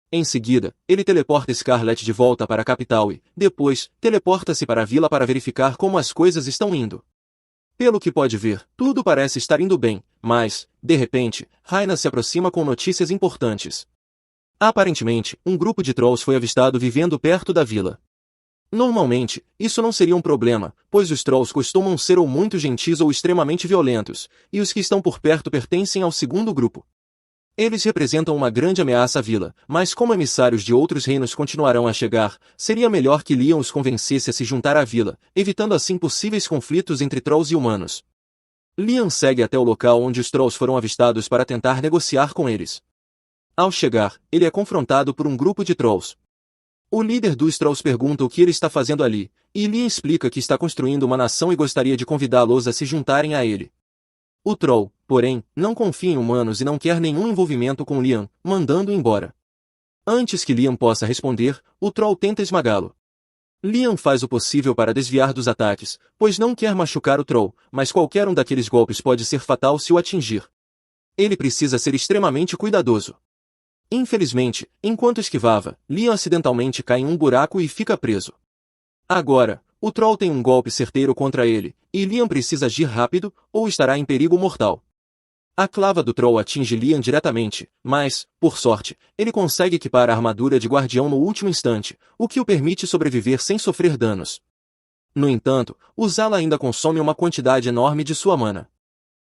Em seguida, ele teleporta Scarlet de volta para a capital e, depois, teleporta-se para a vila para verificar como as coisas estão indo. Pelo que pode ver, tudo parece estar indo bem, mas, de repente, Raina se aproxima com notícias importantes. Aparentemente, um grupo de trolls foi avistado vivendo perto da vila. Normalmente, isso não seria um problema, pois os trolls costumam ser ou muito gentis ou extremamente violentos, e os que estão por perto pertencem ao segundo grupo. Eles representam uma grande ameaça à vila, mas como emissários de outros reinos continuarão a chegar, seria melhor que Liam os convencesse a se juntar à vila, evitando assim possíveis conflitos entre Trolls e humanos. Liam segue até o local onde os Trolls foram avistados para tentar negociar com eles. Ao chegar, ele é confrontado por um grupo de Trolls. O líder dos Trolls pergunta o que ele está fazendo ali, e Liam explica que está construindo uma nação e gostaria de convidá-los a se juntarem a ele. O Troll, porém, não confia em humanos e não quer nenhum envolvimento com Liam, mandando-o embora. Antes que Liam possa responder, o Troll tenta esmagá-lo. Liam faz o possível para desviar dos ataques, pois não quer machucar o Troll, mas qualquer um daqueles golpes pode ser fatal se o atingir. Ele precisa ser extremamente cuidadoso. Infelizmente, enquanto esquivava, Liam acidentalmente cai em um buraco e fica preso. Agora, o Troll tem um golpe certeiro contra ele, e Liam precisa agir rápido, ou estará em perigo mortal. A clava do Troll atinge Liam diretamente, mas, por sorte, ele consegue equipar a armadura de guardião no último instante, o que o permite sobreviver sem sofrer danos. No entanto, usá-la ainda consome uma quantidade enorme de sua mana.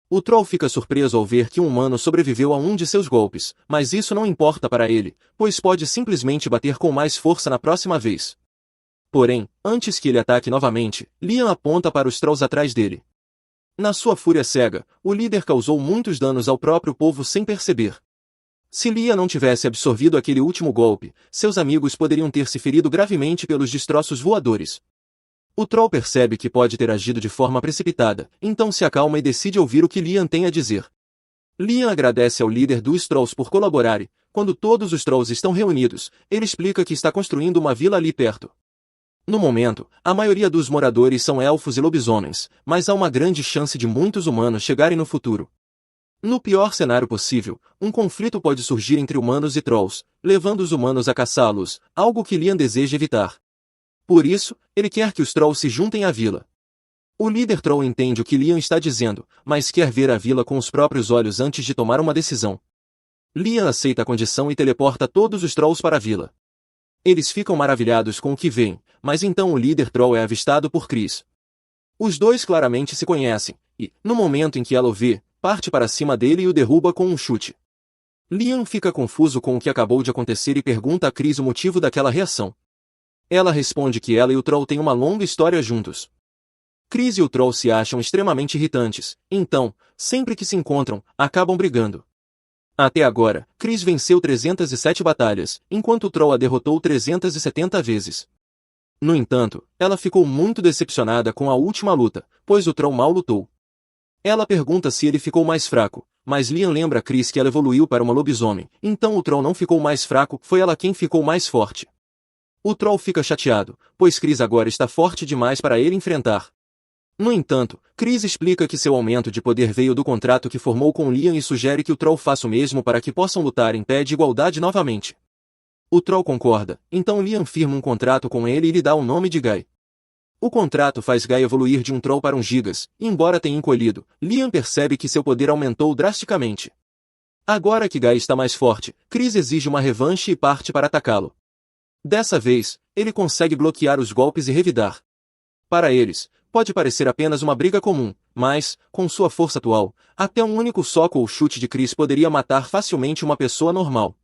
O Troll fica surpreso ao ver que um humano sobreviveu a um de seus golpes, mas isso não importa para ele, pois pode simplesmente bater com mais força na próxima vez. Porém, antes que ele ataque novamente, Liam aponta para os Trolls atrás dele. Na sua fúria cega, o líder causou muitos danos ao próprio povo sem perceber. Se Liam não tivesse absorvido aquele último golpe, seus amigos poderiam ter se ferido gravemente pelos destroços voadores. O Troll percebe que pode ter agido de forma precipitada, então se acalma e decide ouvir o que Liam tem a dizer. Liam agradece ao líder dos Trolls por colaborar e, quando todos os Trolls estão reunidos, ele explica que está construindo uma vila ali perto. No momento, a maioria dos moradores são elfos e lobisomens, mas há uma grande chance de muitos humanos chegarem no futuro. No pior cenário possível, um conflito pode surgir entre humanos e Trolls, levando os humanos a caçá-los, algo que Liam deseja evitar. Por isso, ele quer que os Trolls se juntem à vila. O líder Troll entende o que Liam está dizendo, mas quer ver a vila com os próprios olhos antes de tomar uma decisão. Liam aceita a condição e teleporta todos os Trolls para a vila. Eles ficam maravilhados com o que veem, mas então o líder Troll é avistado por Chris. Os dois claramente se conhecem, e, no momento em que ela o vê, parte para cima dele e o derruba com um chute. Liam fica confuso com o que acabou de acontecer e pergunta a Chris o motivo daquela reação. Ela responde que ela e o Troll têm uma longa história juntos. Chris e o Troll se acham extremamente irritantes, então, sempre que se encontram, acabam brigando. Até agora, Chris venceu 307 batalhas, enquanto o Troll a derrotou 370 vezes. No entanto, ela ficou muito decepcionada com a última luta, pois o Troll mal lutou. Ela pergunta se ele ficou mais fraco, mas Liam lembra a Chris que ela evoluiu para uma lobisomem, então o Troll não ficou mais fraco, foi ela quem ficou mais forte. O Troll fica chateado, pois Chris agora está forte demais para ele enfrentar. No entanto, Chris explica que seu aumento de poder veio do contrato que formou com Liam e sugere que o Troll faça o mesmo para que possam lutar em pé de igualdade novamente. O Troll concorda, então Liam firma um contrato com ele e lhe dá o nome de Guy. O contrato faz Guy evoluir de um Troll para um Gigas, e embora tenha encolhido, Liam percebe que seu poder aumentou drasticamente. Agora que Guy está mais forte, Chris exige uma revanche e parte para atacá-lo. Dessa vez, ele consegue bloquear os golpes e revidar. Para eles, pode parecer apenas uma briga comum, mas, com sua força atual, até um único soco ou chute de Chris poderia matar facilmente uma pessoa normal.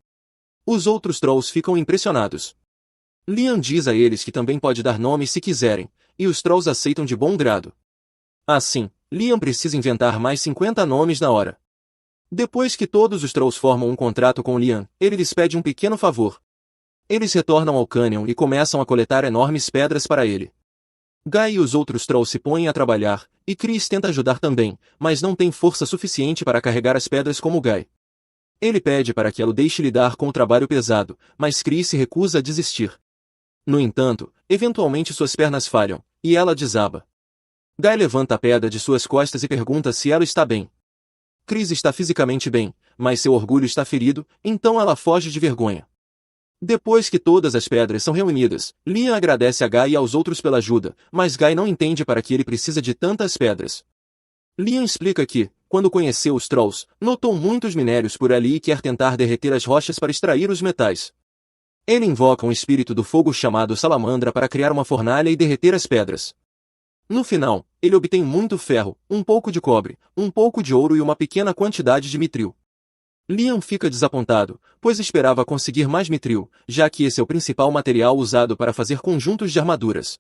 Os outros Trolls ficam impressionados. Liam diz a eles que também pode dar nomes se quiserem, e os Trolls aceitam de bom grado. Assim, Liam precisa inventar mais 50 nomes na hora. Depois que todos os Trolls formam um contrato com Liam, ele lhes pede um pequeno favor. Eles retornam ao Canyon e começam a coletar enormes pedras para ele. Guy e os outros Trolls se põem a trabalhar, e Chris tenta ajudar também, mas não tem força suficiente para carregar as pedras como Guy. Ele pede para que ela o deixe lidar com o trabalho pesado, mas Chris se recusa a desistir. No entanto, eventualmente suas pernas falham, e ela desaba. Guy levanta a pedra de suas costas e pergunta se ela está bem. Chris está fisicamente bem, mas seu orgulho está ferido, então ela foge de vergonha. Depois que todas as pedras são reunidas, Liam agradece a Guy e aos outros pela ajuda, mas Guy não entende para que ele precisa de tantas pedras. Liam explica que, quando conheceu os Trolls, notou muitos minérios por ali e quer tentar derreter as rochas para extrair os metais. Ele invoca um espírito do fogo chamado Salamandra para criar uma fornalha e derreter as pedras. No final, ele obtém muito ferro, um pouco de cobre, um pouco de ouro e uma pequena quantidade de mitril. Liam fica desapontado, pois esperava conseguir mais mitril, já que esse é o principal material usado para fazer conjuntos de armaduras.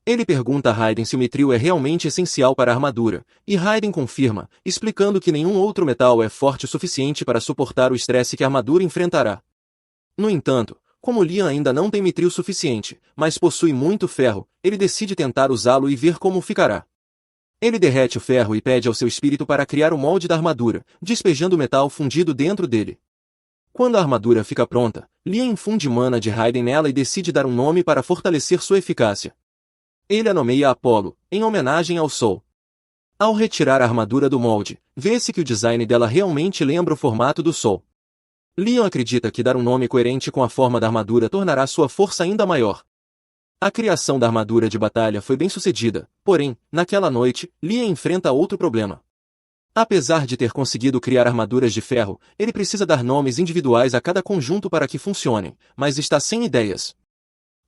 Ele pergunta a Raiden se o mitril é realmente essencial para a armadura, e Raiden confirma, explicando que nenhum outro metal é forte o suficiente para suportar o estresse que a armadura enfrentará. No entanto, como Liam ainda não tem mitril suficiente, mas possui muito ferro, ele decide tentar usá-lo e ver como ficará. Ele derrete o ferro e pede ao seu espírito para criar o molde da armadura, despejando o metal fundido dentro dele. Quando a armadura fica pronta, Liam infunde mana de Raiden nela e decide dar um nome para fortalecer sua eficácia. Ele a nomeia Apollo, em homenagem ao Sol. Ao retirar a armadura do molde, vê-se que o design dela realmente lembra o formato do Sol. Liam acredita que dar um nome coerente com a forma da armadura tornará sua força ainda maior. A criação da armadura de batalha foi bem sucedida, porém, naquela noite, Liam enfrenta outro problema. Apesar de ter conseguido criar armaduras de ferro, ele precisa dar nomes individuais a cada conjunto para que funcionem, mas está sem ideias.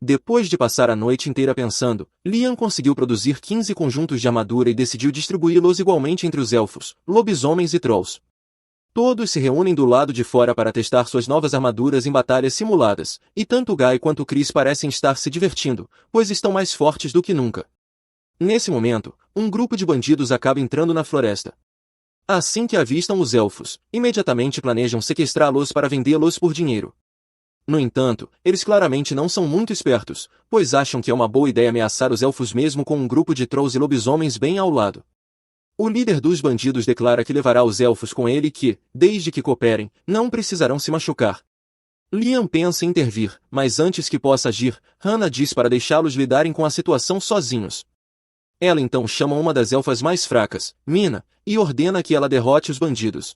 Depois de passar a noite inteira pensando, Liam conseguiu produzir 15 conjuntos de armadura e decidiu distribuí-los igualmente entre os elfos, lobisomens e trolls. Todos se reúnem do lado de fora para testar suas novas armaduras em batalhas simuladas, e tanto Guy quanto Chris parecem estar se divertindo, pois estão mais fortes do que nunca. Nesse momento, um grupo de bandidos acaba entrando na floresta. Assim que avistam os elfos, imediatamente planejam sequestrá-los para vendê-los por dinheiro. No entanto, eles claramente não são muito espertos, pois acham que é uma boa ideia ameaçar os elfos mesmo com um grupo de trolls e lobisomens bem ao lado. O líder dos bandidos declara que levará os elfos com ele e que, desde que cooperem, não precisarão se machucar. Liam pensa em intervir, mas antes que possa agir, Hannah diz para deixá-los lidarem com a situação sozinhos. Ela então chama uma das elfas mais fracas, Mina, e ordena que ela derrote os bandidos.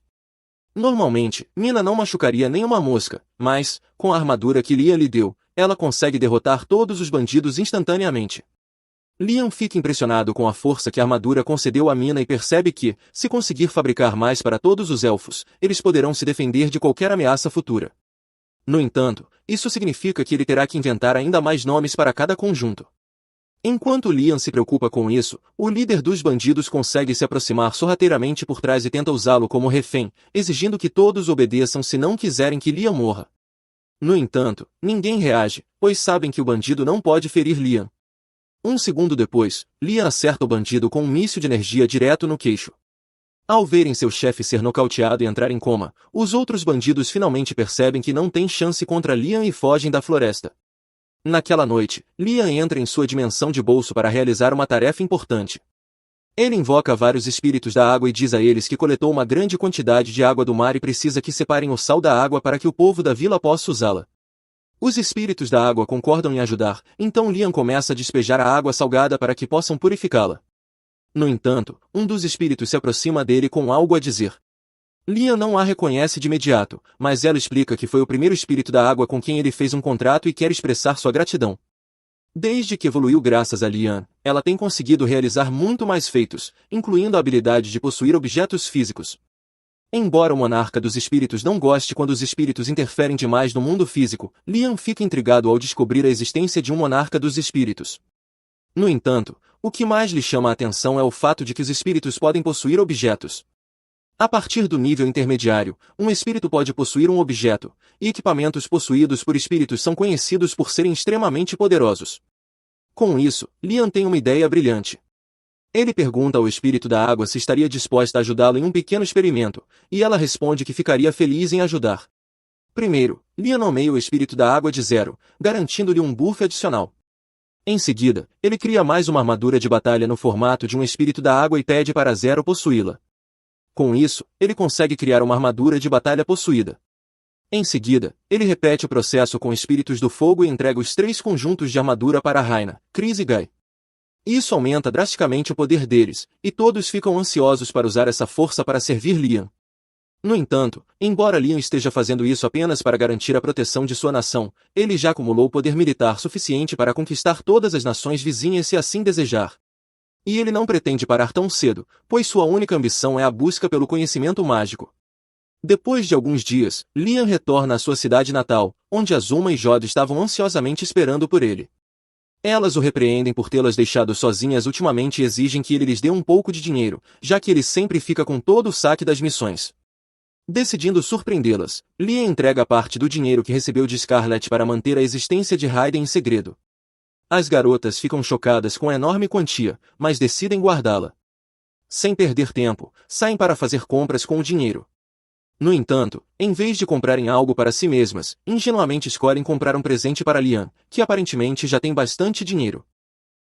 Normalmente, Mina não machucaria nem uma mosca, mas, com a armadura que Liam lhe deu, ela consegue derrotar todos os bandidos instantaneamente. Liam fica impressionado com a força que a armadura concedeu a Mina e percebe que, se conseguir fabricar mais para todos os elfos, eles poderão se defender de qualquer ameaça futura. No entanto, isso significa que ele terá que inventar ainda mais nomes para cada conjunto. Enquanto Liam se preocupa com isso, o líder dos bandidos consegue se aproximar sorrateiramente por trás e tenta usá-lo como refém, exigindo que todos obedeçam se não quiserem que Liam morra. No entanto, ninguém reage, pois sabem que o bandido não pode ferir Liam. Um segundo depois, Liam acerta o bandido com um míssil de energia direto no queixo. Ao verem seu chefe ser nocauteado e entrar em coma, os outros bandidos finalmente percebem que não têm chance contra Liam e fogem da floresta. Naquela noite, Liam entra em sua dimensão de bolso para realizar uma tarefa importante. Ele invoca vários espíritos da água e diz a eles que coletou uma grande quantidade de água do mar e precisa que separem o sal da água para que o povo da vila possa usá-la. Os espíritos da água concordam em ajudar, então Liam começa a despejar a água salgada para que possam purificá-la. No entanto, um dos espíritos se aproxima dele com algo a dizer. Liam não a reconhece de imediato, mas ela explica que foi o primeiro espírito da água com quem ele fez um contrato e quer expressar sua gratidão. Desde que evoluiu graças a Liam, ela tem conseguido realizar muito mais feitos, incluindo a habilidade de possuir objetos físicos. Embora o monarca dos espíritos não goste quando os espíritos interferem demais no mundo físico, Liam fica intrigado ao descobrir a existência de um monarca dos espíritos. No entanto, o que mais lhe chama a atenção é o fato de que os espíritos podem possuir objetos. A partir do nível intermediário, um espírito pode possuir um objeto, e equipamentos possuídos por espíritos são conhecidos por serem extremamente poderosos. Com isso, Liam tem uma ideia brilhante. Ele pergunta ao espírito da água se estaria disposta a ajudá-lo em um pequeno experimento, e ela responde que ficaria feliz em ajudar. Primeiro, Liam nomeia o espírito da água de Zero, garantindo-lhe um buff adicional. Em seguida, ele cria mais uma armadura de batalha no formato de um espírito da água e pede para Zero possuí-la. Com isso, ele consegue criar uma armadura de batalha possuída. Em seguida, ele repete o processo com espíritos do fogo e entrega os 3 conjuntos de armadura para Raina, Chris e Guy. Isso aumenta drasticamente o poder deles, e todos ficam ansiosos para usar essa força para servir Liam. No entanto, embora Liam esteja fazendo isso apenas para garantir a proteção de sua nação, ele já acumulou poder militar suficiente para conquistar todas as nações vizinhas se assim desejar. E ele não pretende parar tão cedo, pois sua única ambição é a busca pelo conhecimento mágico. Depois de alguns dias, Liam retorna à sua cidade natal, onde Azuma e Jod estavam ansiosamente esperando por ele. Elas o repreendem por tê-las deixado sozinhas ultimamente e exigem que ele lhes dê um pouco de dinheiro, já que ele sempre fica com todo o saque das missões. Decidindo surpreendê-las, Liam entrega parte do dinheiro que recebeu de Scarlett para manter a existência de Hayden em segredo. As garotas ficam chocadas com a enorme quantia, mas decidem guardá-la. Sem perder tempo, saem para fazer compras com o dinheiro. No entanto, em vez de comprarem algo para si mesmas, ingenuamente escolhem comprar um presente para Liam, que aparentemente já tem bastante dinheiro.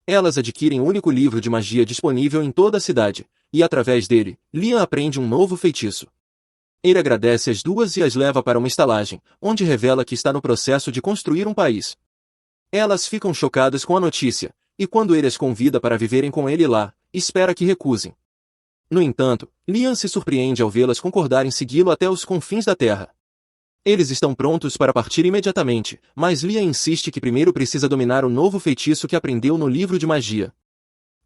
Elas adquirem o único livro de magia disponível em toda a cidade, e através dele, Liam aprende um novo feitiço. Ele agradece as duas e as leva para uma estalagem, onde revela que está no processo de construir um país. Elas ficam chocadas com a notícia, e quando ele as convida para viverem com ele lá, espera que recusem. No entanto, Liam se surpreende ao vê-las concordar em segui-lo até os confins da terra. Eles estão prontos para partir imediatamente, mas Liam insiste que primeiro precisa dominar o novo feitiço que aprendeu no livro de magia.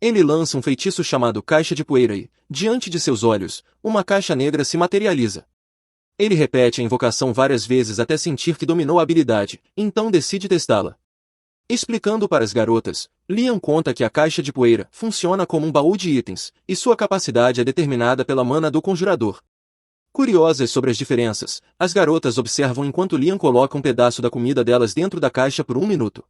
Ele lança um feitiço chamado Caixa de Poeira e, diante de seus olhos, uma caixa negra se materializa. Ele repete a invocação várias vezes até sentir que dominou a habilidade, então decide testá-la. Explicando para as garotas, Liam conta que a Caixa de Poeira funciona como um baú de itens, e sua capacidade é determinada pela mana do conjurador. Curiosas sobre as diferenças, as garotas observam enquanto Liam coloca um pedaço da comida delas dentro da caixa por 1 minuto.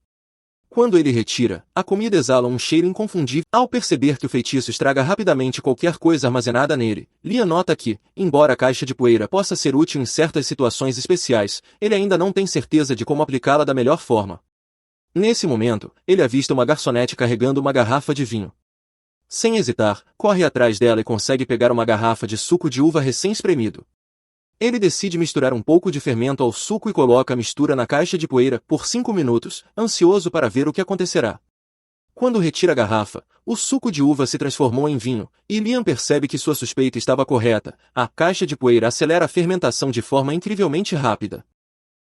Quando ele retira, a comida exala um cheiro inconfundível. Ao perceber que o feitiço estraga rapidamente qualquer coisa armazenada nele, Liam nota que, embora a caixa de poeira possa ser útil em certas situações especiais, ele ainda não tem certeza de como aplicá-la da melhor forma. Nesse momento, ele avista uma garçonete carregando uma garrafa de vinho. Sem hesitar, corre atrás dela e consegue pegar uma garrafa de suco de uva recém-espremido. Ele decide misturar um pouco de fermento ao suco e coloca a mistura na caixa de poeira por 5 minutos, ansioso para ver o que acontecerá. Quando retira a garrafa, o suco de uva se transformou em vinho, e Liam percebe que sua suspeita estava correta. A caixa de poeira acelera a fermentação de forma incrivelmente rápida.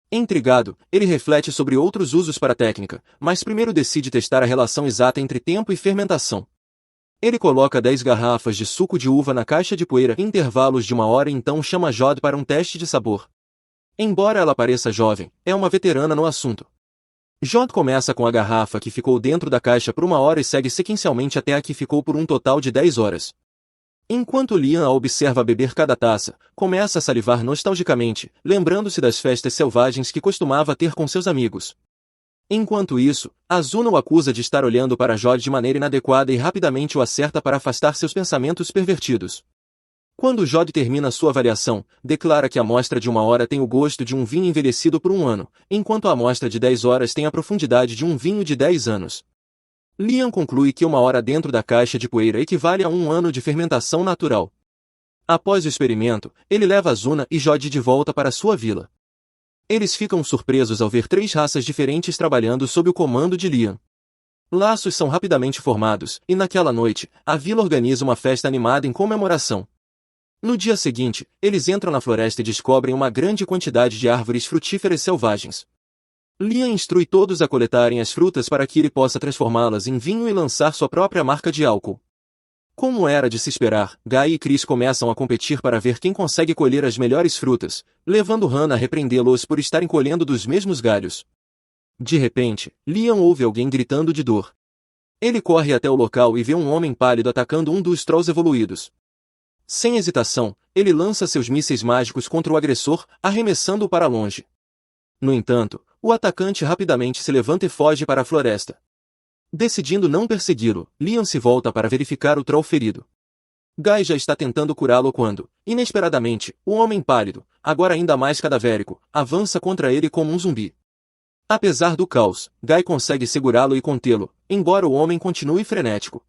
Intrigado, ele reflete sobre outros usos para a técnica, mas primeiro decide testar a relação exata entre tempo e fermentação. Ele coloca 10 garrafas de suco de uva na caixa de poeira em intervalos de 1 hora e então chama Jod para um teste de sabor. Embora ela pareça jovem, é uma veterana no assunto. Jod começa com a garrafa que ficou dentro da caixa por 1 hora e segue sequencialmente até a que ficou por um total de 10 horas. Enquanto Liam a observa beber cada taça, começa a salivar nostalgicamente, lembrando-se das festas selvagens que costumava ter com seus amigos. Enquanto isso, Azuna o acusa de estar olhando para Jod de maneira inadequada e rapidamente o acerta para afastar seus pensamentos pervertidos. Quando Jod termina sua avaliação, declara que a amostra de 1 hora tem o gosto de um vinho envelhecido por 1 ano, enquanto a amostra de 10 horas tem a profundidade de um vinho de 10 anos. Liam conclui que 1 hora dentro da caixa de poeira equivale a 1 ano de fermentação natural. Após o experimento, ele leva Azuna e Jod de volta para sua vila. Eles ficam surpresos ao ver 3 raças diferentes trabalhando sob o comando de Liam. Laços são rapidamente formados, e naquela noite, a vila organiza uma festa animada em comemoração. No dia seguinte, eles entram na floresta e descobrem uma grande quantidade de árvores frutíferas selvagens. Liam instrui todos a coletarem as frutas para que ele possa transformá-las em vinho e lançar sua própria marca de álcool. Como era de se esperar, Guy e Chris começam a competir para ver quem consegue colher as melhores frutas, levando Hannah a repreendê-los por estarem colhendo dos mesmos galhos. De repente, Liam ouve alguém gritando de dor. Ele corre até o local e vê um homem pálido atacando um dos Trolls evoluídos. Sem hesitação, ele lança seus mísseis mágicos contra o agressor, arremessando-o para longe. No entanto, o atacante rapidamente se levanta e foge para a floresta. Decidindo não persegui-lo, Liam se volta para verificar o Troll ferido. Guy já está tentando curá-lo quando, inesperadamente, o homem pálido, agora ainda mais cadavérico, avança contra ele como um zumbi. Apesar do caos, Guy consegue segurá-lo e contê-lo, embora o homem continue frenético.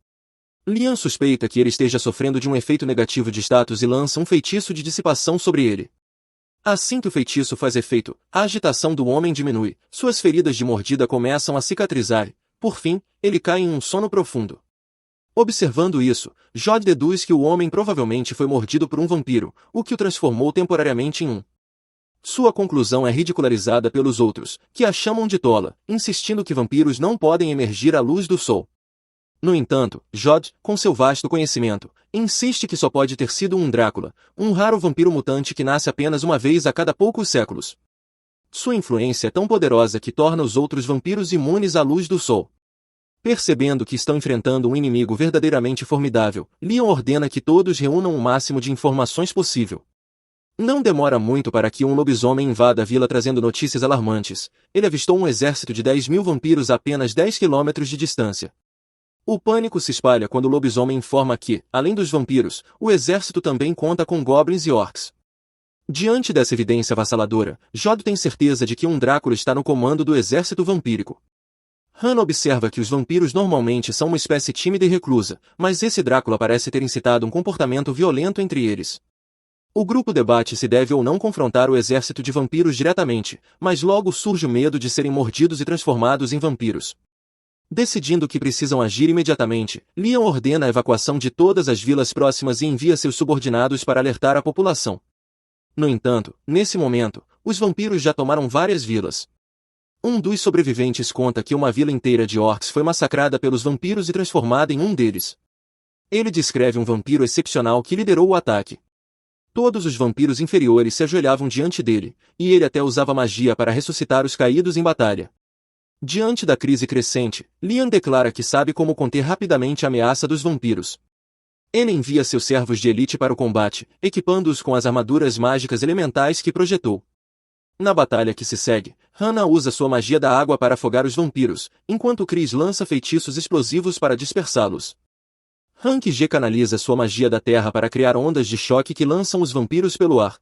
Liam suspeita que ele esteja sofrendo de um efeito negativo de status e lança um feitiço de dissipação sobre ele. Assim que o feitiço faz efeito, a agitação do homem diminui, suas feridas de mordida começam a cicatrizar. Por fim, ele cai em um sono profundo. Observando isso, Jod deduz que o homem provavelmente foi mordido por um vampiro, o que o transformou temporariamente em um. Sua conclusão é ridicularizada pelos outros, que a chamam de tola, insistindo que vampiros não podem emergir à luz do sol. No entanto, Jod, com seu vasto conhecimento, insiste que só pode ter sido um Drácula, um raro vampiro mutante que nasce apenas uma vez a cada poucos séculos. Sua influência é tão poderosa que torna os outros vampiros imunes à luz do sol. Percebendo que estão enfrentando um inimigo verdadeiramente formidável, Liam ordena que todos reúnam o máximo de informações possível. Não demora muito para que um lobisomem invada a vila trazendo notícias alarmantes. Ele avistou um exército de 10.000 vampiros a apenas 10 quilômetros de distância. O pânico se espalha quando o lobisomem informa que, além dos vampiros, o exército também conta com goblins e orcs. Diante dessa evidência avassaladora, Jod tem certeza de que um Drácula está no comando do exército vampírico. Hannah observa que os vampiros normalmente são uma espécie tímida e reclusa, mas esse Drácula parece ter incitado um comportamento violento entre eles. O grupo debate se deve ou não confrontar o exército de vampiros diretamente, mas logo surge o medo de serem mordidos e transformados em vampiros. Decidindo que precisam agir imediatamente, Liam ordena a evacuação de todas as vilas próximas e envia seus subordinados para alertar a população. No entanto, nesse momento, os vampiros já tomaram várias vilas. Um dos sobreviventes conta que uma vila inteira de orcs foi massacrada pelos vampiros e transformada em um deles. Ele descreve um vampiro excepcional que liderou o ataque. Todos os vampiros inferiores se ajoelhavam diante dele, e ele até usava magia para ressuscitar os caídos em batalha. Diante da crise crescente, Liam declara que sabe como conter rapidamente a ameaça dos vampiros. Ele envia seus servos de elite para o combate, equipando-os com as armaduras mágicas elementais que projetou. Na batalha que se segue, Hannah usa sua magia da água para afogar os vampiros, enquanto Chris lança feitiços explosivos para dispersá-los. Hank G canaliza sua magia da terra para criar ondas de choque que lançam os vampiros pelo ar.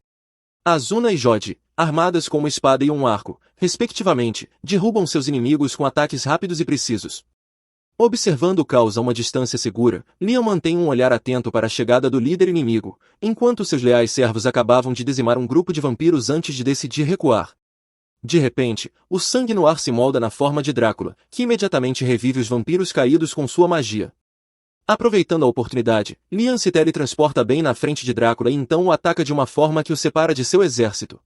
Azuna e Jod, armadas com uma espada e um arco, respectivamente, derrubam seus inimigos com ataques rápidos e precisos. Observando o caos a uma distância segura, Liam mantém um olhar atento para a chegada do líder inimigo, enquanto seus leais servos acabavam de dizimar um grupo de vampiros antes de decidir recuar. De repente, o sangue no ar se molda na forma de Drácula, que imediatamente revive os vampiros caídos com sua magia. Aproveitando a oportunidade, Liam se teletransporta bem na frente de Drácula e então o ataca de uma forma que o separa de seu exército.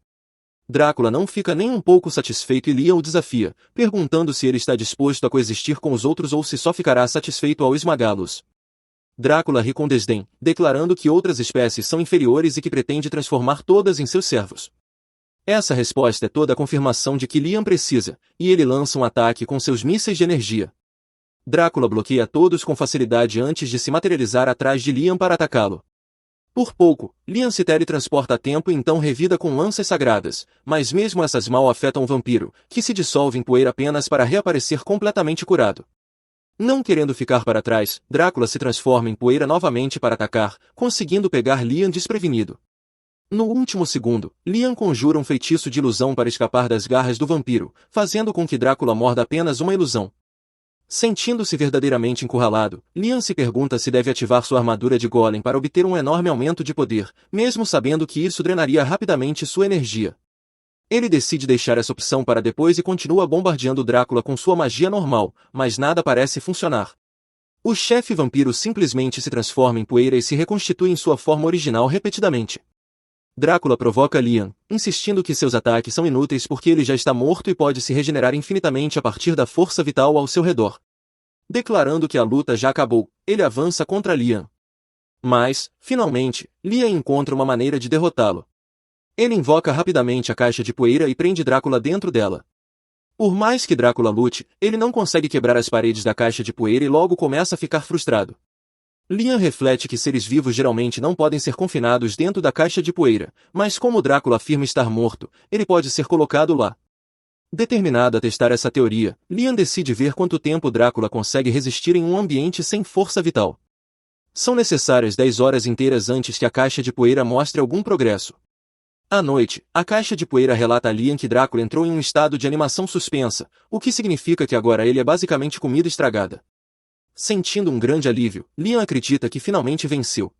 Drácula não fica nem um pouco satisfeito e Liam o desafia, perguntando se ele está disposto a coexistir com os outros ou se só ficará satisfeito ao esmagá-los. Drácula ri com desdém, declarando que outras espécies são inferiores e que pretende transformar todas em seus servos. Essa resposta é toda a confirmação de que Liam precisa, e ele lança um ataque com seus mísseis de energia. Drácula bloqueia todos com facilidade antes de se materializar atrás de Liam para atacá-lo. Por pouco, Liam se teletransporta a tempo e então revida com lanças sagradas, mas mesmo essas mal afetam o vampiro, que se dissolve em poeira apenas para reaparecer completamente curado. Não querendo ficar para trás, Drácula se transforma em poeira novamente para atacar, conseguindo pegar Liam desprevenido. No último segundo, Liam conjura um feitiço de ilusão para escapar das garras do vampiro, fazendo com que Drácula morda apenas uma ilusão. Sentindo-se verdadeiramente encurralado, Liam se pergunta se deve ativar sua armadura de golem para obter um enorme aumento de poder, mesmo sabendo que isso drenaria rapidamente sua energia. Ele decide deixar essa opção para depois e continua bombardeando Drácula com sua magia normal, mas nada parece funcionar. O chefe vampiro simplesmente se transforma em poeira e se reconstitui em sua forma original repetidamente. Drácula provoca Liam, insistindo que seus ataques são inúteis porque ele já está morto e pode se regenerar infinitamente a partir da força vital ao seu redor. Declarando que a luta já acabou, ele avança contra Liam. Mas, finalmente, Liam encontra uma maneira de derrotá-lo. Ele invoca rapidamente a caixa de poeira e prende Drácula dentro dela. Por mais que Drácula lute, ele não consegue quebrar as paredes da caixa de poeira e logo começa a ficar frustrado. Liam reflete que seres vivos geralmente não podem ser confinados dentro da caixa de poeira, mas como Drácula afirma estar morto, ele pode ser colocado lá. Determinado a testar essa teoria, Liam decide ver quanto tempo Drácula consegue resistir em um ambiente sem força vital. São necessárias 10 horas inteiras antes que a caixa de poeira mostre algum progresso. À noite, a caixa de poeira relata a Liam que Drácula entrou em um estado de animação suspensa, o que significa que agora ele é basicamente comida estragada. Sentindo um grande alívio, Liam acredita que finalmente venceu.